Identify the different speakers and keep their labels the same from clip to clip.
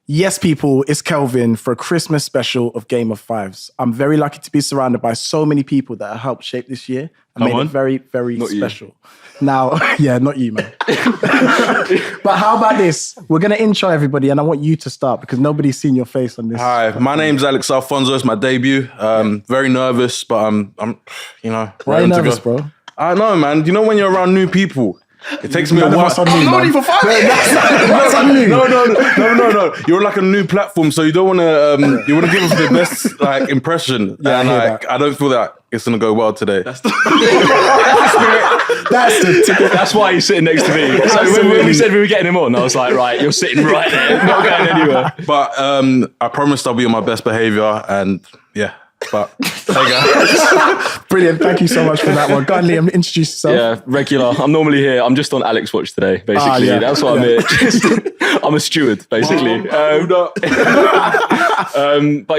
Speaker 1: Yes, people, it's Kelvin for a Christmas special of Game of Fives. I'm very lucky to be surrounded by so many people that have helped shape this year and made it very, very special. You. Now, yeah, not you, man. But how about this? We're going to intro everybody and I want you to start because nobody's seen your face on this.
Speaker 2: Hi, my name's Alex Alfonso. It's my debut. Very nervous, but I'm
Speaker 1: Why are you nervous, bro?
Speaker 2: I know, man. You know when you're around new people, it takes me a while.
Speaker 1: I'm not even fun.
Speaker 2: No. You're on like a new platform, so you don't want to. You want to give us the best like impression, and like I don't feel that it's gonna go well today.
Speaker 1: That's the ticket.
Speaker 3: That's why he's sitting next to me. So when we said we were getting him on, I was like, right, you're sitting right there, not going anywhere.
Speaker 2: But I promised I'll be on my best behaviour, and yeah. But there you go.
Speaker 1: Brilliant. Thank you so much for that one. Go on, Liam, introduce yourself.
Speaker 3: Yeah, regular. I'm normally here. I'm just on Alex Watch today, basically. That's why I'm here. I'm a steward, basically. But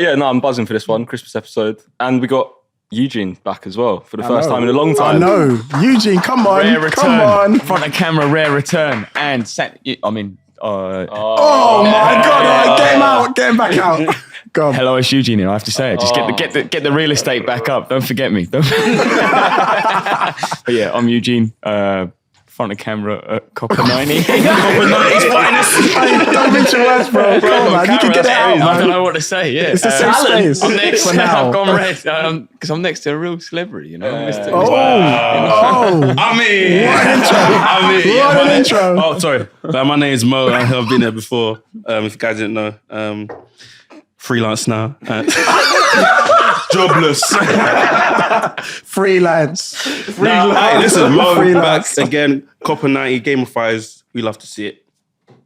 Speaker 3: yeah, no, I'm buzzing for this one, Christmas episode. And we got Eugene back as well for the first time in a long time.
Speaker 1: I know. Eugene, come on.
Speaker 4: Rare return.
Speaker 1: Come on.
Speaker 4: Front of camera, rare return. And
Speaker 1: oh my God. Get him out. Get him back out. Go on.
Speaker 4: Hello, it's Eugene here. I have to say it. Just get the real estate back up. Don't forget me. But yeah, I'm Eugene. Front of camera at Copper 90. Copper 90's finest.
Speaker 1: Don't mention words, bro. Come on, man. You can get it out, man.
Speaker 4: I don't know what to say. Yeah,
Speaker 1: it's the same space.
Speaker 4: I'm next.
Speaker 1: For now.
Speaker 4: I've gone red because I'm next to a real celebrity. You know.
Speaker 1: Mr.
Speaker 2: I mean,
Speaker 1: what an intro.
Speaker 5: Oh, sorry. My name's Mo. I've been there before. If you guys didn't know. Freelance now.
Speaker 2: Jobless.
Speaker 1: Freelance.
Speaker 5: Hey, listen, Mo back again. Copper 90, Game of Fives. We love to see it.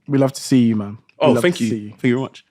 Speaker 1: We love to see you, man.
Speaker 5: Thank you. Thank you very much.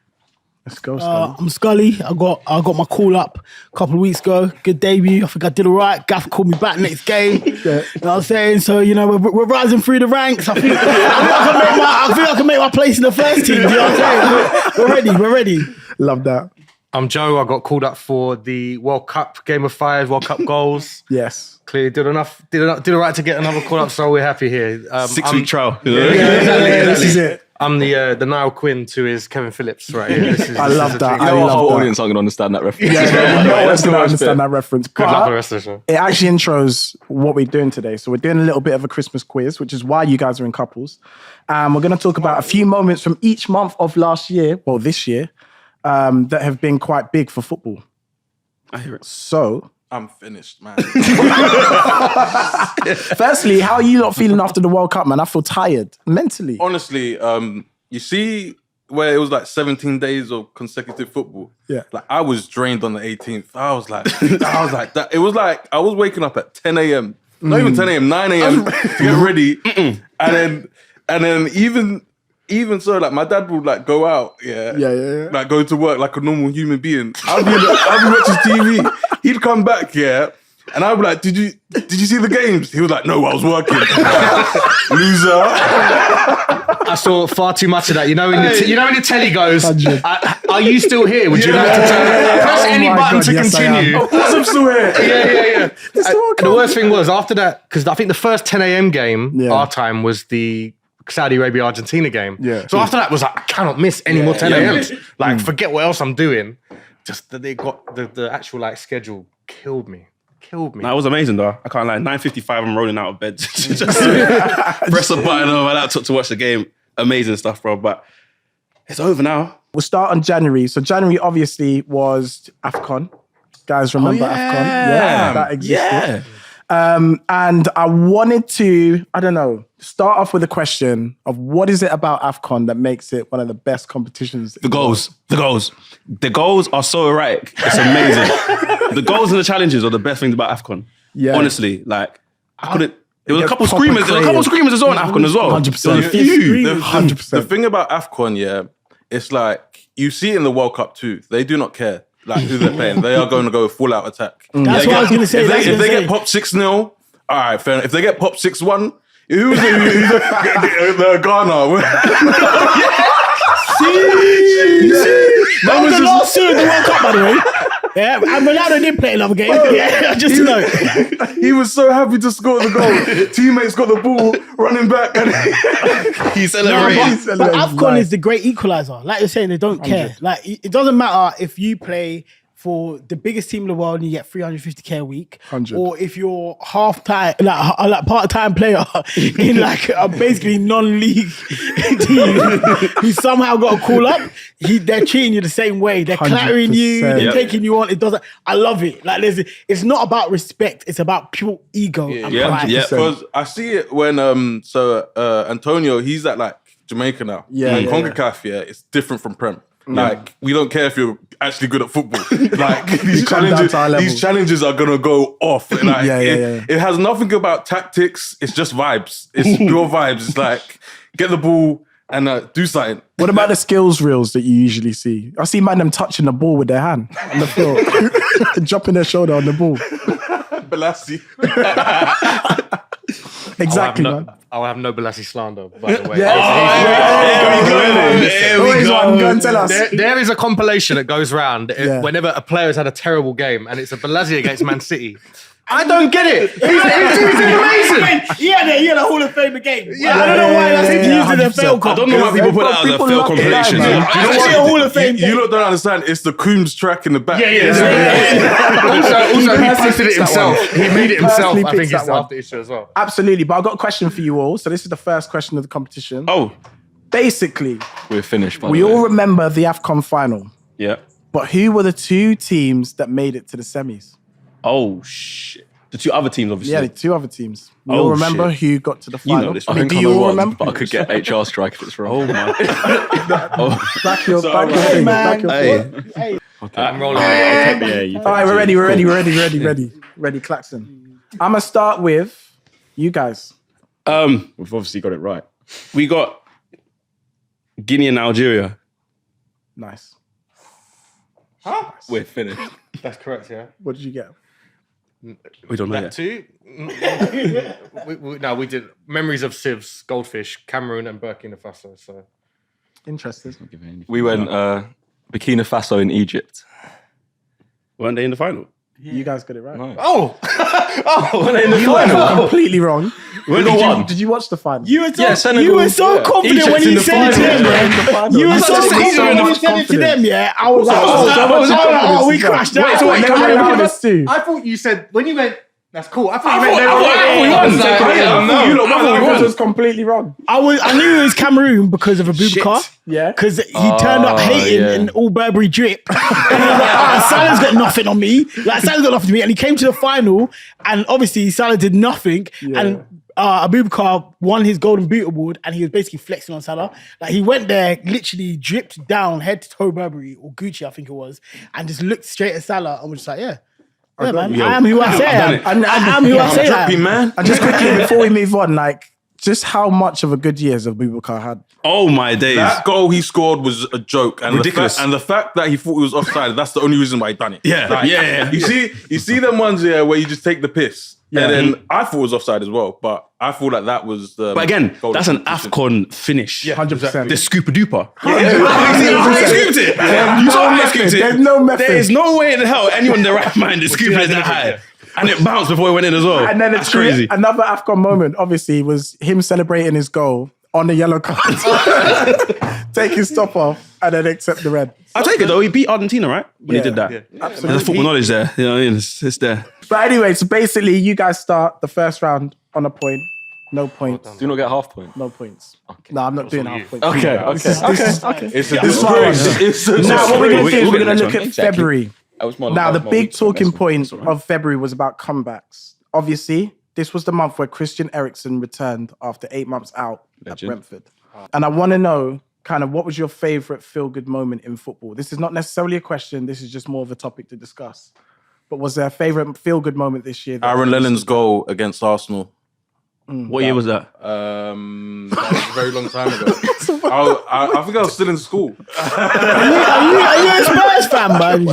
Speaker 1: Let's go, Scully.
Speaker 6: I'm Scully. I got my call up a couple of weeks ago. Good debut. I think I did all right. Gaff called me back next game. You know what I'm saying? So, we're rising through the ranks. I think I can make my place in the first team. You know what I'm saying? We're ready.
Speaker 1: Love that.
Speaker 7: I'm Joe. I got called up for the World Cup Game of Fives, World Cup goals.
Speaker 1: Yes.
Speaker 7: Clearly did all right to get another call up, so we're happy here.
Speaker 5: 6-week trial.
Speaker 7: Yeah,
Speaker 1: This is it.
Speaker 7: I'm the Niall Quinn to his Kevin Phillips right here.
Speaker 1: I love that.
Speaker 3: Our whole audience aren't going to understand that reference.
Speaker 1: Let's not understand that reference.
Speaker 7: Good luck for the rest of the show.
Speaker 1: It actually intros what we're doing today. So we're doing a little bit of a Christmas quiz, which is why you guys are in couples. We're going to talk about a few moments from each month of this year, that have been quite big for football.
Speaker 5: I hear it.
Speaker 1: So
Speaker 2: I'm finished, man.
Speaker 1: Firstly, how are you not feeling after the World Cup, man? I feel tired mentally.
Speaker 2: Honestly, you see where it was like 17 days of consecutive football.
Speaker 1: Yeah.
Speaker 2: Like I was drained on the 18th. I was like that. It was like I was waking up at 10 a.m. Not even 10 a.m., 9 a.m. to get ready. And then even so, like my dad would like go out, like go to work like a normal human being. I'd be watching TV. He'd come back, and I'd be like, "Did you see the games?" He was like, "No, I was working." Loser.
Speaker 7: I saw far too much of that. When the telly goes, "Are you still here? Would you like to press any button to continue?"
Speaker 2: Of course, I'm still here.
Speaker 7: Yeah. The worst thing was after that, because I think the first 10 a.m. game, our time, was the Saudi Arabia-Argentina game.
Speaker 1: Yeah.
Speaker 7: So after that was like, I cannot miss any more 10 a.m.s. Like, forget what else I'm doing. Just that they got the actual like schedule killed me.
Speaker 5: Nah, it was amazing though. I can't lie. 9:55, I'm rolling out of bed just to press a button on my laptop to watch the game. Amazing stuff, bro. But it's over now.
Speaker 1: We'll start on January. So January obviously was AFCON. Guys, remember AFCON? Yeah, that existed. And I wanted to, start off with a question of what is it about AFCON that makes it one of the best competitions?
Speaker 5: The goals are so erratic. It's amazing. The goals and the challenges are the best things about AFCON. Yeah. Honestly, like I couldn't. There was a couple screamers. There was a couple screamers as well in AFCON as well.
Speaker 1: 100%.
Speaker 2: The thing about AFCON, it's like you see it in the World Cup too. They do not care. Like who they're playing, they are going to go full out attack.
Speaker 6: That's what I was going to say.
Speaker 2: If they get popped 6-0, all right, fair enough. If they get popped 6-1, who's the Ghana?
Speaker 6: That was the last two in the World Cup, by the way. Yeah, and Ronaldo did play another game. Yeah, just to know.
Speaker 2: He was so happy to score the goal. Teammates got the ball, running back, and he celebrated.
Speaker 6: But AFCON is the great equalizer. Like you're saying, they don't care. Like it doesn't matter if you play for the biggest team in the world and you get 350k a week,
Speaker 1: 100.
Speaker 6: or if you're half-time, like part-time player in like a basically non-league team who somehow got a call up, they're treating you the same way. They're clattering you, they're taking you on. It doesn't. I love it. Like it's not about respect. It's about pure ego and pride.
Speaker 5: Yeah.
Speaker 2: Because I see it when Antonio, he's at like Jamaica now. And CONCACAF, it's different from Prem. Like, we don't care if you're actually good at football. Like, these challenges are going to go off. Like, it has nothing about tactics. It's just vibes. It's pure vibes. It's like, get the ball and do something.
Speaker 1: What about the skills reels that you usually see? I see them touching the ball with their hand on the field. Dropping their shoulder on the ball.
Speaker 2: Balassi.
Speaker 1: Exactly, man.
Speaker 7: I'll have no Balassi slander, by the way.
Speaker 1: Go and tell us.
Speaker 7: There is a compilation that goes round whenever a player has had a terrible game, and it's a Balassi against Man City. I don't get it. He's amazing.
Speaker 6: He had a Hall of Fame game. I don't know why that's used in a fail comp.
Speaker 5: I don't know why people put that as a fail compilation.
Speaker 6: It's actually a Hall of Fame game.
Speaker 2: You lot don't understand. It's the Coombs track in the back.
Speaker 7: Also, he posted it himself. He made it himself. I think it's after issue as well.
Speaker 1: Absolutely. But I've got a question for you all. So this is the first question of the competition.
Speaker 5: Oh.
Speaker 1: Basically,
Speaker 3: We're finished.
Speaker 1: we all remember the AFCON final.
Speaker 5: Yeah.
Speaker 1: But who were the two teams that made it to the semis?
Speaker 5: Oh, shit. The two other teams, obviously.
Speaker 1: Yeah, the two other teams. We all remember who got to the final.
Speaker 5: know this.
Speaker 1: I
Speaker 3: I
Speaker 1: mean,
Speaker 3: think
Speaker 1: do
Speaker 3: I
Speaker 1: you
Speaker 3: know
Speaker 1: all
Speaker 3: one,
Speaker 1: remember?
Speaker 3: but I could get HR strike if it's wrong.
Speaker 5: Oh, my.
Speaker 1: Back your thing. Back your thing.
Speaker 6: Hey,
Speaker 7: I'm rolling.
Speaker 1: All right, we're ready, Klaxon. I'm going to start with you guys.
Speaker 4: We've obviously got it right.
Speaker 5: We got Guinea and Algeria.
Speaker 1: Nice.
Speaker 3: We're finished.
Speaker 7: That's correct, yeah.
Speaker 1: What did you get?
Speaker 5: We don't know yet.
Speaker 7: Two? we did Memories of Sieves, Goldfish, Cameroon and Burkina Faso. So
Speaker 1: Interesting.
Speaker 3: We went Burkina Faso in Egypt.
Speaker 5: Weren't they in the final?
Speaker 1: You guys got it right.
Speaker 3: No.
Speaker 5: Were they in the
Speaker 1: You were completely wrong. Did you watch the final?
Speaker 6: you were so,
Speaker 3: Senegal,
Speaker 6: you were so confident
Speaker 3: Egypt's
Speaker 6: when
Speaker 3: in
Speaker 6: you
Speaker 3: the
Speaker 6: said it to them,
Speaker 3: final.
Speaker 6: man. You were
Speaker 1: Not
Speaker 6: so
Speaker 1: just
Speaker 6: confident
Speaker 1: so
Speaker 6: when you
Speaker 1: much
Speaker 6: said it to them, yeah. I was like,
Speaker 1: confidence
Speaker 6: we
Speaker 1: as well.
Speaker 6: crashed out.
Speaker 1: Wait, Cameroon too.
Speaker 7: I thought you said, when you went, that's cool. I thought
Speaker 5: I
Speaker 7: you meant
Speaker 5: thought we won.
Speaker 1: I was completely wrong.
Speaker 6: I knew it was Cameroon because of Abubakar.
Speaker 1: Yeah.
Speaker 6: Because he turned up hating in all Burberry drip. And he was like, Salah's got nothing on me. Like, Salah's got nothing on me. And he came to the final, and obviously Salah did nothing.
Speaker 1: Yeah.
Speaker 6: And Abubakar won his Golden Boot Award, and he was basically flexing on Salah. Like, he went there, literally dripped down, head to toe Burberry, or Gucci, I think it was, and just looked straight at Salah and was just like, yeah, man, I am who I say I am. I am who I say I am.
Speaker 5: man.
Speaker 1: And just quickly, before we move on, like, just how much of a good year has Abubakar had?
Speaker 5: Oh, my days.
Speaker 2: That goal he scored was a joke. And
Speaker 5: Ridiculous.
Speaker 2: The fact that he thought he was offside, that's the only reason why he done it.
Speaker 5: Yeah,
Speaker 2: Like,
Speaker 5: yeah.
Speaker 2: You see them ones here where you just take the piss.
Speaker 1: Yeah.
Speaker 2: And then I thought it was offside as well, but I thought that was the.
Speaker 5: But again,
Speaker 2: goal
Speaker 5: that's an
Speaker 2: competition.
Speaker 5: AFCON finish.
Speaker 1: 100%.
Speaker 5: The scooper duper.
Speaker 2: Yeah.
Speaker 5: You scooped it. You saw how I scooped it.
Speaker 1: There's no method.
Speaker 5: There is no way in hell anyone in their right mind is scooping it that high. And it bounced before it went in as well.
Speaker 1: And then
Speaker 5: That's crazy.
Speaker 1: Another AFCON moment, obviously, was him celebrating his goal on the yellow card. Take his top off and then accept the red.
Speaker 5: I'll take it though. He beat Argentina, right? When he did that.
Speaker 1: Absolutely.
Speaker 5: There's football knowledge there. You know, it's there.
Speaker 1: But anyway, so basically, you guys start the first round on a point. No points.
Speaker 3: Do you not get half point?
Speaker 1: No points. No, I'm not doing half points.
Speaker 3: Okay.
Speaker 2: It's a
Speaker 1: This is
Speaker 2: disgrace. It's a
Speaker 1: Now, what we're going to do is
Speaker 5: We'll
Speaker 1: we're
Speaker 5: get
Speaker 1: going
Speaker 5: the
Speaker 1: to
Speaker 5: next
Speaker 1: look
Speaker 5: one.
Speaker 1: at February. Now, the big talking point of February was about comebacks. Obviously, this was the month where Christian Eriksen returned after 8 months out at Brentford. And I want to know, kind of, what was your favourite feel-good moment in football? This is not necessarily a question. This is just more of a topic to discuss. But was there a favourite feel-good moment this year?
Speaker 2: Aaron Lennon's goal against Arsenal.
Speaker 5: What year was that?
Speaker 2: That was a very long time ago. I think I was still in school.
Speaker 6: Are you a Spurs fan, man?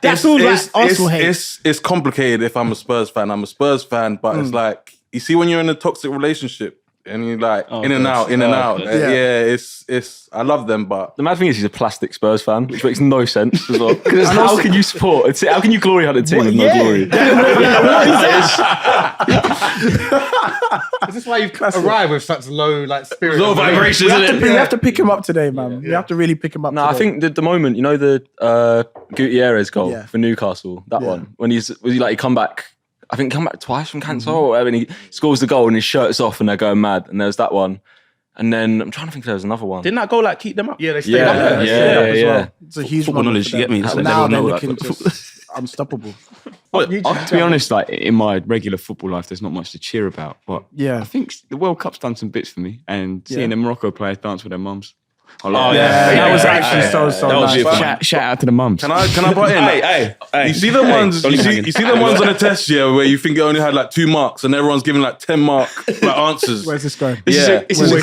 Speaker 6: That's all that Arsenal hate.
Speaker 2: It's complicated if I'm a Spurs fan. I'm a Spurs fan, but it's like, you see when you're in a toxic relationship and you like in and out. It's I love them, but
Speaker 3: The mad thing is he's a plastic Spurs fan, which makes no sense as well. Because how can you support a how can you glory hunt a team with no glory?
Speaker 7: Is this why you've arrived with such low spirit?
Speaker 5: Low vibrations,
Speaker 1: We
Speaker 5: isn't it?
Speaker 1: have to pick him up today, man. We have to really pick him up.
Speaker 3: No, I
Speaker 1: today.
Speaker 3: think the moment, you know, the Gutierrez goal
Speaker 1: Yeah.
Speaker 3: for Newcastle, that one, when he come back, I think come back twice from cancer or whatever, and he scores the goal and his shirt's off and they're going mad. And there's that one. And then I'm trying to think if there was another one.
Speaker 5: Didn't that go keep them up?
Speaker 7: Yeah, they stayed up there.
Speaker 3: Yeah.
Speaker 1: It's a huge
Speaker 5: Football
Speaker 1: moment
Speaker 5: knowledge,
Speaker 1: for
Speaker 5: you get
Speaker 1: them.
Speaker 5: me? That's
Speaker 1: And
Speaker 5: what
Speaker 1: now
Speaker 5: everyone
Speaker 1: they're
Speaker 5: know,
Speaker 1: looking just unstoppable.
Speaker 3: To be honest, like in my regular football life, there's not much to cheer about. But
Speaker 1: Yeah.
Speaker 3: I think the World Cup's done some bits for me. And seeing the Morocco players dance with their mums.
Speaker 1: That was actually so
Speaker 5: That was
Speaker 1: nice.
Speaker 5: beautiful.
Speaker 3: Shout out to the mums.
Speaker 2: can I butt in?
Speaker 5: Hey.
Speaker 2: You see the ones
Speaker 5: don't
Speaker 2: you
Speaker 5: leave
Speaker 2: see,
Speaker 5: hanging.
Speaker 2: you see the ones on the test where you think it only had 2 marks and everyone's giving 10 mark answers.
Speaker 1: Where's this going?
Speaker 3: This is a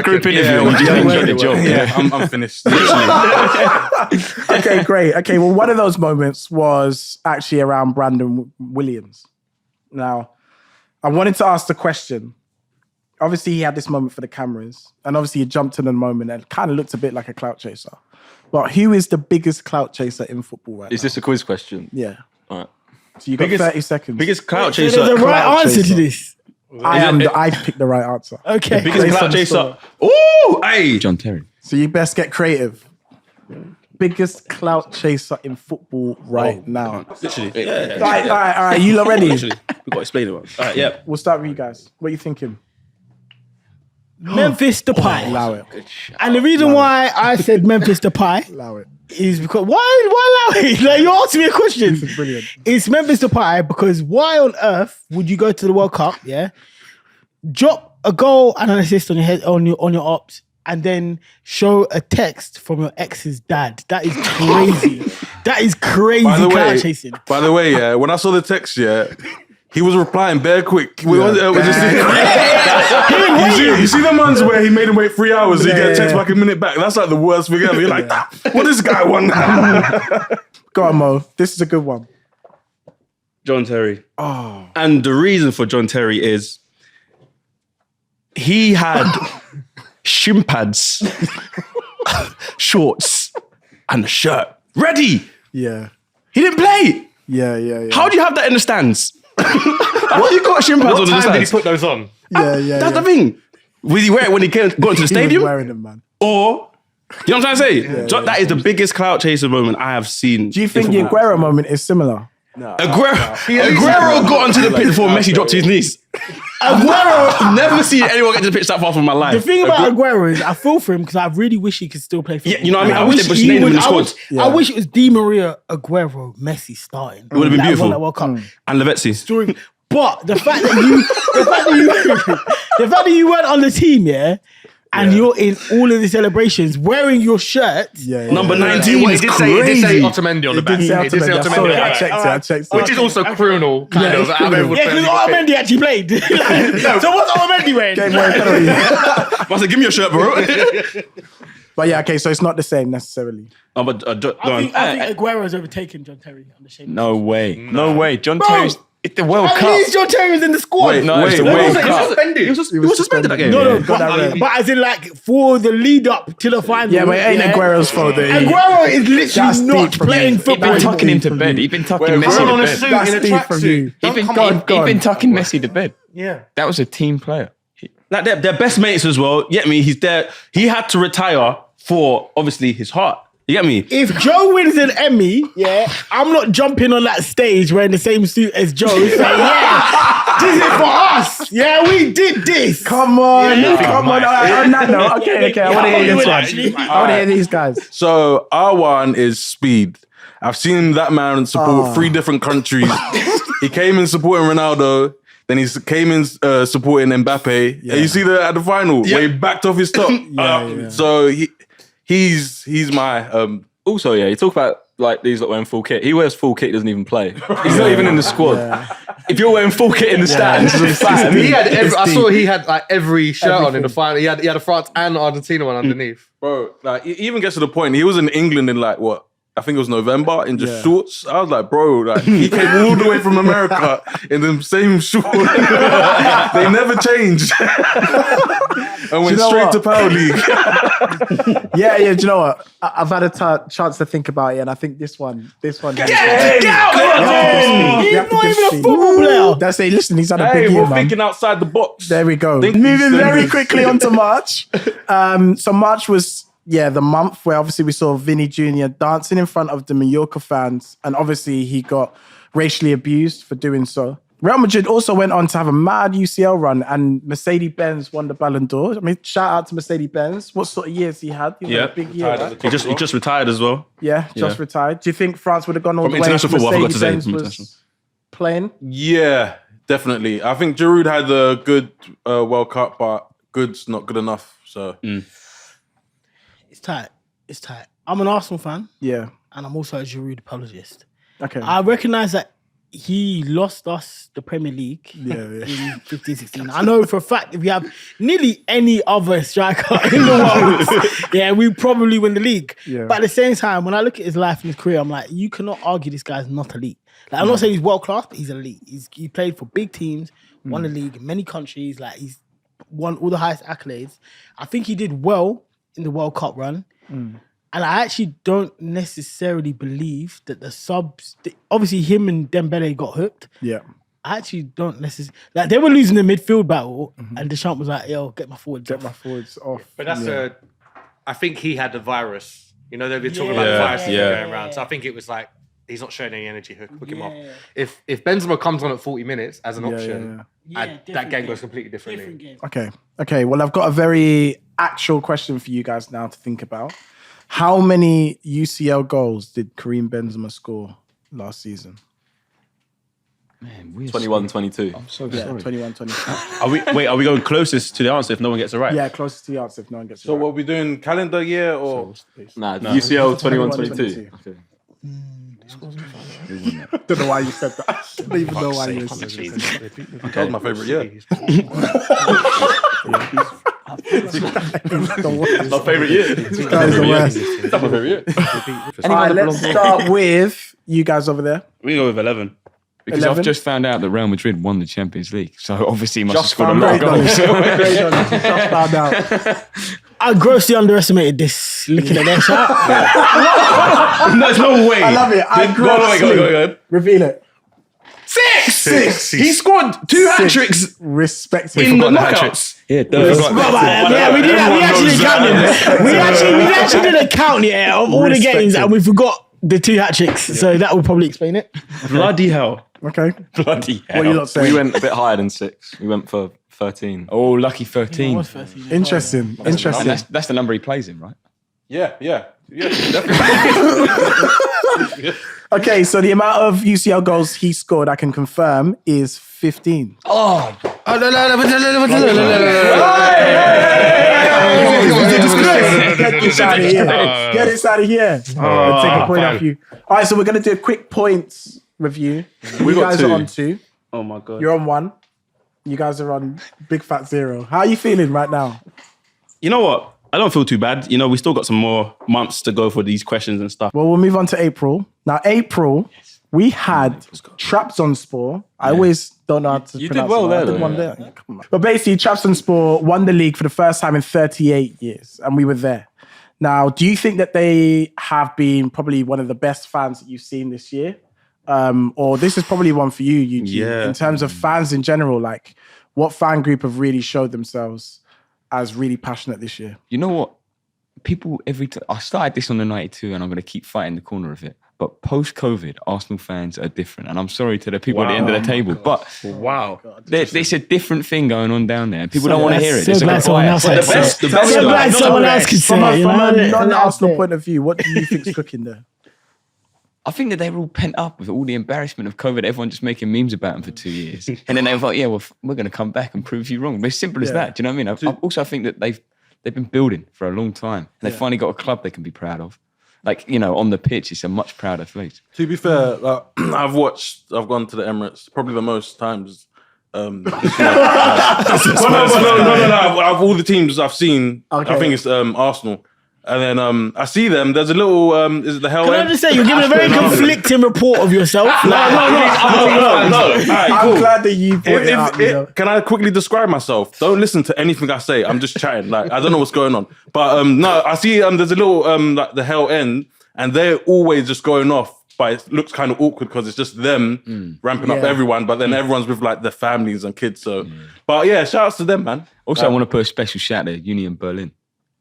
Speaker 3: group interview.
Speaker 2: Yeah,
Speaker 3: You just enjoy the job.
Speaker 2: Yeah, I'm finished. Literally.
Speaker 1: Okay, great. Okay, well, one of those moments was actually around Brandon Williams. Now, I wanted to ask the question. Obviously, he had this moment for the cameras, and obviously, he jumped in the moment and kind of looked a bit like a clout chaser. But who is the biggest clout chaser in football right
Speaker 3: Is
Speaker 1: now?
Speaker 3: this a quiz question?
Speaker 1: Yeah.
Speaker 3: All right.
Speaker 1: So you got 30 seconds.
Speaker 5: Biggest clout
Speaker 6: So
Speaker 5: chaser.
Speaker 6: there's a right
Speaker 1: clout
Speaker 6: answer to
Speaker 1: chaser.
Speaker 6: this.
Speaker 1: I picked the right answer.
Speaker 6: Okay.
Speaker 5: Biggest
Speaker 1: Based
Speaker 5: clout
Speaker 1: on the
Speaker 5: chaser.
Speaker 1: story.
Speaker 5: Ooh, hey.
Speaker 3: John Terry.
Speaker 1: So you best get creative. Biggest clout chaser in football right now.
Speaker 5: Literally.
Speaker 1: All right. You lot ready?
Speaker 5: Literally. We've got to explain it. All right, yeah.
Speaker 1: We'll start with you guys. What are you thinking?
Speaker 6: Memphis Depay.
Speaker 1: Allow it.
Speaker 6: And the reason why I said Memphis Depay
Speaker 1: Allow it.
Speaker 6: is because why allow it? Like, you asked me a question.
Speaker 1: This is brilliant.
Speaker 6: It's Memphis Depay because why on earth would you go to the World Cup? Yeah, drop a goal and an assist on your head on your ops, and then show a text from your ex's dad. That is crazy. That is crazy clout chasing.
Speaker 2: By the way, yeah, when I saw the text, he was replying bare quick. You see the ones where he made him wait 3 hours and you get a text back a minute back. That's the worst thing ever. You're like, what does this guy want now?
Speaker 1: Go on, Mo. This is a good one.
Speaker 5: John Terry. Oh. And the reason for John Terry is he had shin pads, shorts, and a shirt ready.
Speaker 1: Yeah.
Speaker 5: He didn't play.
Speaker 1: Yeah.
Speaker 5: How do you have that in the stands? What you got shin pads on in the
Speaker 7: What time did he
Speaker 5: stands?
Speaker 7: put those on?
Speaker 5: That's the thing. Was he wear it when he got into the
Speaker 1: He was
Speaker 5: stadium?
Speaker 1: wearing them, man.
Speaker 5: Or, you know what I'm trying to say? That is the biggest clout chaser moment I have seen.
Speaker 1: Do you think the Aguero moment is similar?
Speaker 5: Aguero got onto the pitch before Messi dropped to his knees. Aguero, never seen anyone get to the pitch that far from my life.
Speaker 6: The thing about Aguero is I feel for him because I really wish he could still play football.
Speaker 5: Yeah, you know what I mean? I wish they named him in the squad.
Speaker 6: I wish it was Di Maria, Aguero, Messi starting. It
Speaker 5: would have been beautiful.
Speaker 6: That World Cup.
Speaker 5: And Lavezzi.
Speaker 6: But the fact that you weren't on the team, and you're in all of the celebrations wearing your shirt.
Speaker 5: Number 19
Speaker 7: He
Speaker 5: is
Speaker 7: did say
Speaker 5: crazy.
Speaker 7: Otamendi on the back.
Speaker 1: He did say Otamendi.
Speaker 7: Yeah.
Speaker 1: I checked it.
Speaker 7: Which is also criminal, kind of.
Speaker 6: Yeah, because Otamendi actually played. So what's Otamendi wearing?
Speaker 1: Game wearing penalty.
Speaker 5: I said, give me your shirt, bro.
Speaker 1: But yeah, okay, so it's not the same necessarily.
Speaker 5: Oh, but, go
Speaker 6: I
Speaker 5: on.
Speaker 6: think Aguero's overtaken John Terry on the shape.
Speaker 3: No way. John Terry's it's the World
Speaker 6: At
Speaker 3: Cup.
Speaker 6: least John Terry was in the squad.
Speaker 2: Wait,
Speaker 3: it's the
Speaker 2: wait.
Speaker 3: World
Speaker 5: He
Speaker 3: Cup.
Speaker 5: was suspended that game.
Speaker 6: No,
Speaker 1: got that right.
Speaker 6: but as in like for the lead up to the final.
Speaker 1: Yeah, but it ain't Aguero's fault.
Speaker 6: Aguero is literally
Speaker 1: That's
Speaker 6: not
Speaker 1: deep from
Speaker 6: playing
Speaker 1: you.
Speaker 3: He'd
Speaker 6: football.
Speaker 3: been tucking him to bed. He'd been tucking Messi
Speaker 7: on
Speaker 3: to
Speaker 7: a
Speaker 3: bed.
Speaker 7: suit
Speaker 1: That's
Speaker 7: in a
Speaker 1: deep from you.
Speaker 7: tracksuit.
Speaker 3: He'd been tucking Messi to bed.
Speaker 6: Yeah.
Speaker 3: That was a team player.
Speaker 5: Like they're best mates as well. You get me? He's there. He had to retire for obviously his heart. You get me?
Speaker 6: If Joe wins an Emmy, I'm not jumping on that stage wearing the same suit as Joe. Saying, this is for us. Yeah, we did this.
Speaker 1: Come on. Come on. On that note, okay. I want to hear this one. I want to hear these guys.
Speaker 2: So our one is speed. I've seen that man support 3 different countries. He came in supporting Ronaldo. Then he came in supporting Mbappe. And you see at the final where he backed off his top. So he's my.
Speaker 3: Also, you talk about like these that wearing full kit. He wears full kit, doesn't even play. He's not even in the squad. If you're wearing full kit in the stands as a fan,
Speaker 7: He had I saw he had like every shirt on in the final. He had a France and Argentina one underneath.
Speaker 2: Bro, like it even gets to the point. He was in England in like what? I think it was November, in just shorts. I was like, bro, like he came all the way from America in the same shorts. They never changed. And went straight to Power League.
Speaker 1: Yeah, do you know what? I've had a chance to think about it, and I think this one.
Speaker 6: Get out! He's not even a football player.
Speaker 1: That's it. Listen, he's had a big year,
Speaker 2: we're
Speaker 1: man.
Speaker 2: thinking outside the box.
Speaker 1: There we go. Moving very quickly on to March. So March was, the month where obviously we saw Vinny Jr. dancing in front of the Mallorca fans, and obviously he got racially abused for doing so. Real Madrid also went on to have a mad UCL run, and Mercedes Benz won the Ballon d'Or. I mean, shout out to Mercedes Benz. What sort of years he had? He had a big year. Right?
Speaker 5: He just retired as well.
Speaker 1: Yeah, just retired. Do you think France would have gone all the way
Speaker 5: international
Speaker 1: if
Speaker 5: football? I forgot to say
Speaker 1: Mercedes Benz was playing?
Speaker 2: Yeah, definitely. I think Giroud had a good World Cup, but good's not good enough. So
Speaker 6: it's tight. I'm an Arsenal fan.
Speaker 1: Yeah,
Speaker 6: and I'm also a Giroud apologist.
Speaker 1: Okay,
Speaker 6: I recognise that he lost us the Premier League in 15-16. I know for a fact if we have nearly any other striker in the world, we probably win the league. Yeah. But at the same time, when I look at his life and his career, I'm like, you cannot argue this guy's not elite. Like, I'm not saying he's world class, but he's elite. He played for big teams, won the league in many countries. Like, he's won all the highest accolades. I think he did well in the World Cup run. And I actually don't necessarily believe that the subs... Obviously, him and Dembele got hooked.
Speaker 1: Yeah.
Speaker 6: I actually don't necessarily... Like, they were losing the midfield battle, and Deschamps was like, yo, get my forwards off.
Speaker 7: But that's I think he had the virus. You know, they've been talking about the virus going around. So I think it was like, he's not showing any energy, hook him off. If Benzema comes on at 40 minutes as an option, that game goes completely differently.
Speaker 1: Okay, well, I've got a very actual question for you guys now to think about. How many UCL goals did Karim Benzema score last season?
Speaker 3: Man, 21-22.
Speaker 4: I'm so sorry.
Speaker 1: 21-22.
Speaker 5: Are we going closest to the answer if no one gets it right?
Speaker 1: Yeah, closest to the answer if no one gets it
Speaker 2: So
Speaker 1: right.
Speaker 2: what are we doing, calendar year or?
Speaker 3: No. UCL 21-22.
Speaker 1: Okay. Don't know why you said that. I don't even know why you said that.
Speaker 2: That was my favourite year.
Speaker 3: My favourite year.
Speaker 1: That is the worst.
Speaker 3: That's my favourite year.
Speaker 1: All right, let's start with you guys over there.
Speaker 5: We go with 11.
Speaker 4: Because
Speaker 1: 11?
Speaker 4: I've just found out that Real Madrid won the Champions League. So obviously he must
Speaker 1: Just
Speaker 4: have scored a lot of goals.
Speaker 1: Just found out.
Speaker 6: I grossly underestimated this, looking at their shot.
Speaker 5: There's no way.
Speaker 1: I love it.
Speaker 5: Go on.
Speaker 1: Reveal it.
Speaker 5: Six. He scored 2 hat-tricks
Speaker 1: Respect
Speaker 5: in the
Speaker 1: it.
Speaker 5: knockouts.
Speaker 4: Yeah,
Speaker 6: We actually didn't count it. We actually didn't count it of all the games, and we forgot the 2 hat-tricks. So that would probably explain it.
Speaker 5: Bloody hell.
Speaker 1: Okay.
Speaker 4: Bloody hell.
Speaker 1: What are you lot saying?
Speaker 3: We went a bit higher than 6. We went for 13.
Speaker 4: Oh, lucky 13.
Speaker 1: Interesting.
Speaker 4: And that's the number he plays in, right?
Speaker 2: Yeah, definitely.
Speaker 1: Okay, so the amount of UCL goals he scored, I can confirm, is 15. Get this out of here. Get this out of here. Take a point off you. All right, so we're going to do a quick points review. You guys are on 2.
Speaker 5: Oh my God.
Speaker 1: You're on 1. You guys are on big fat 0. How are you feeling right now?
Speaker 5: You know what? I don't feel too bad. You know, we still got some more months to go for these questions and stuff.
Speaker 1: Well, we'll move on to April. Now, April, we had Trabzonspor. I always don't know how to
Speaker 3: You
Speaker 1: pronounce
Speaker 3: did well
Speaker 1: it.
Speaker 3: there,
Speaker 1: I did
Speaker 3: though.
Speaker 1: one there. Yeah, come on. But basically, Trabzonspor won the league for the first time in 38 years, and we were there. Now, do you think that they have been probably one of the best fans that you've seen this year? Or this is probably one for you, Eugene, in terms of fans in general, like what fan group have really showed themselves as really passionate this year?
Speaker 4: You know what? People every time I started this on the 92, and I'm going to keep fighting the corner of it. But post-COVID, Arsenal fans are different, and I'm sorry to the people at the end of the table, but there's a different thing going on down there. People don't want to hear it.
Speaker 6: So glad someone else could say it.
Speaker 1: From a non-Arsenal point of view, what do you think's cooking there?
Speaker 4: I think that they were all pent up with all the embarrassment of COVID. Everyone just making memes about them for 2 years, and then they were like, "Yeah, well, we're going to come back and prove you wrong." But it's simple as that. Do you know what I mean? I also think that they've been building for a long time, and they finally got a club they can be proud of. Like, you know, on the pitch, it's a much prouder place.
Speaker 2: To be fair, like, I've gone to the Emirates probably the most times. This year. No. Of all the teams I've seen, I think it's Arsenal. And then I see them. There's a little. Is it the hell?
Speaker 6: Can I just say you're giving a very conflicting report of yourself?
Speaker 2: No.
Speaker 1: I'm glad that you brought it up.
Speaker 2: Can I quickly describe myself? Don't listen to anything I say. I'm just chatting. Like I don't know what's going on. But no, I see. There's a little like the hell end, and they're always just going off. But it looks kind of awkward because it's just them ramping up everyone. But then everyone's with like their families and kids. So, but yeah, shout outs to them, man.
Speaker 4: Also, I want to put a special shout to Union Berlin.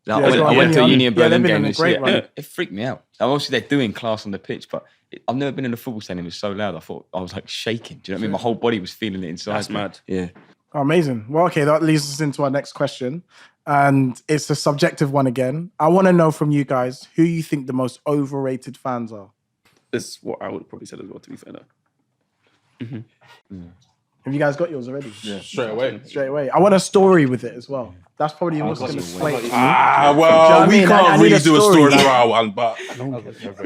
Speaker 4: I
Speaker 1: Yeah,
Speaker 4: went to Union Berlin
Speaker 1: they've been
Speaker 4: game
Speaker 1: on a
Speaker 4: this
Speaker 1: great
Speaker 4: year.
Speaker 1: run.
Speaker 4: It freaked me out. Obviously, they're doing class on the pitch, but I've never been in a football stadium. It was so loud. I thought I was like shaking. Do you know what I mean? My whole body was feeling it inside.
Speaker 5: That's mad.
Speaker 4: Yeah.
Speaker 1: Oh, amazing. Well, okay, that leads us into our next question. And it's a subjective one again. I want to know from you guys who you think the most overrated fans are.
Speaker 5: That's what I would probably say as well, to be fair.
Speaker 1: Have you guys got yours already?
Speaker 2: Yeah, straight away.
Speaker 1: Straight away. I want a story with it as well. That's probably what's going to sway it.
Speaker 2: Well, we can't really do a story
Speaker 1: for
Speaker 2: for our one, but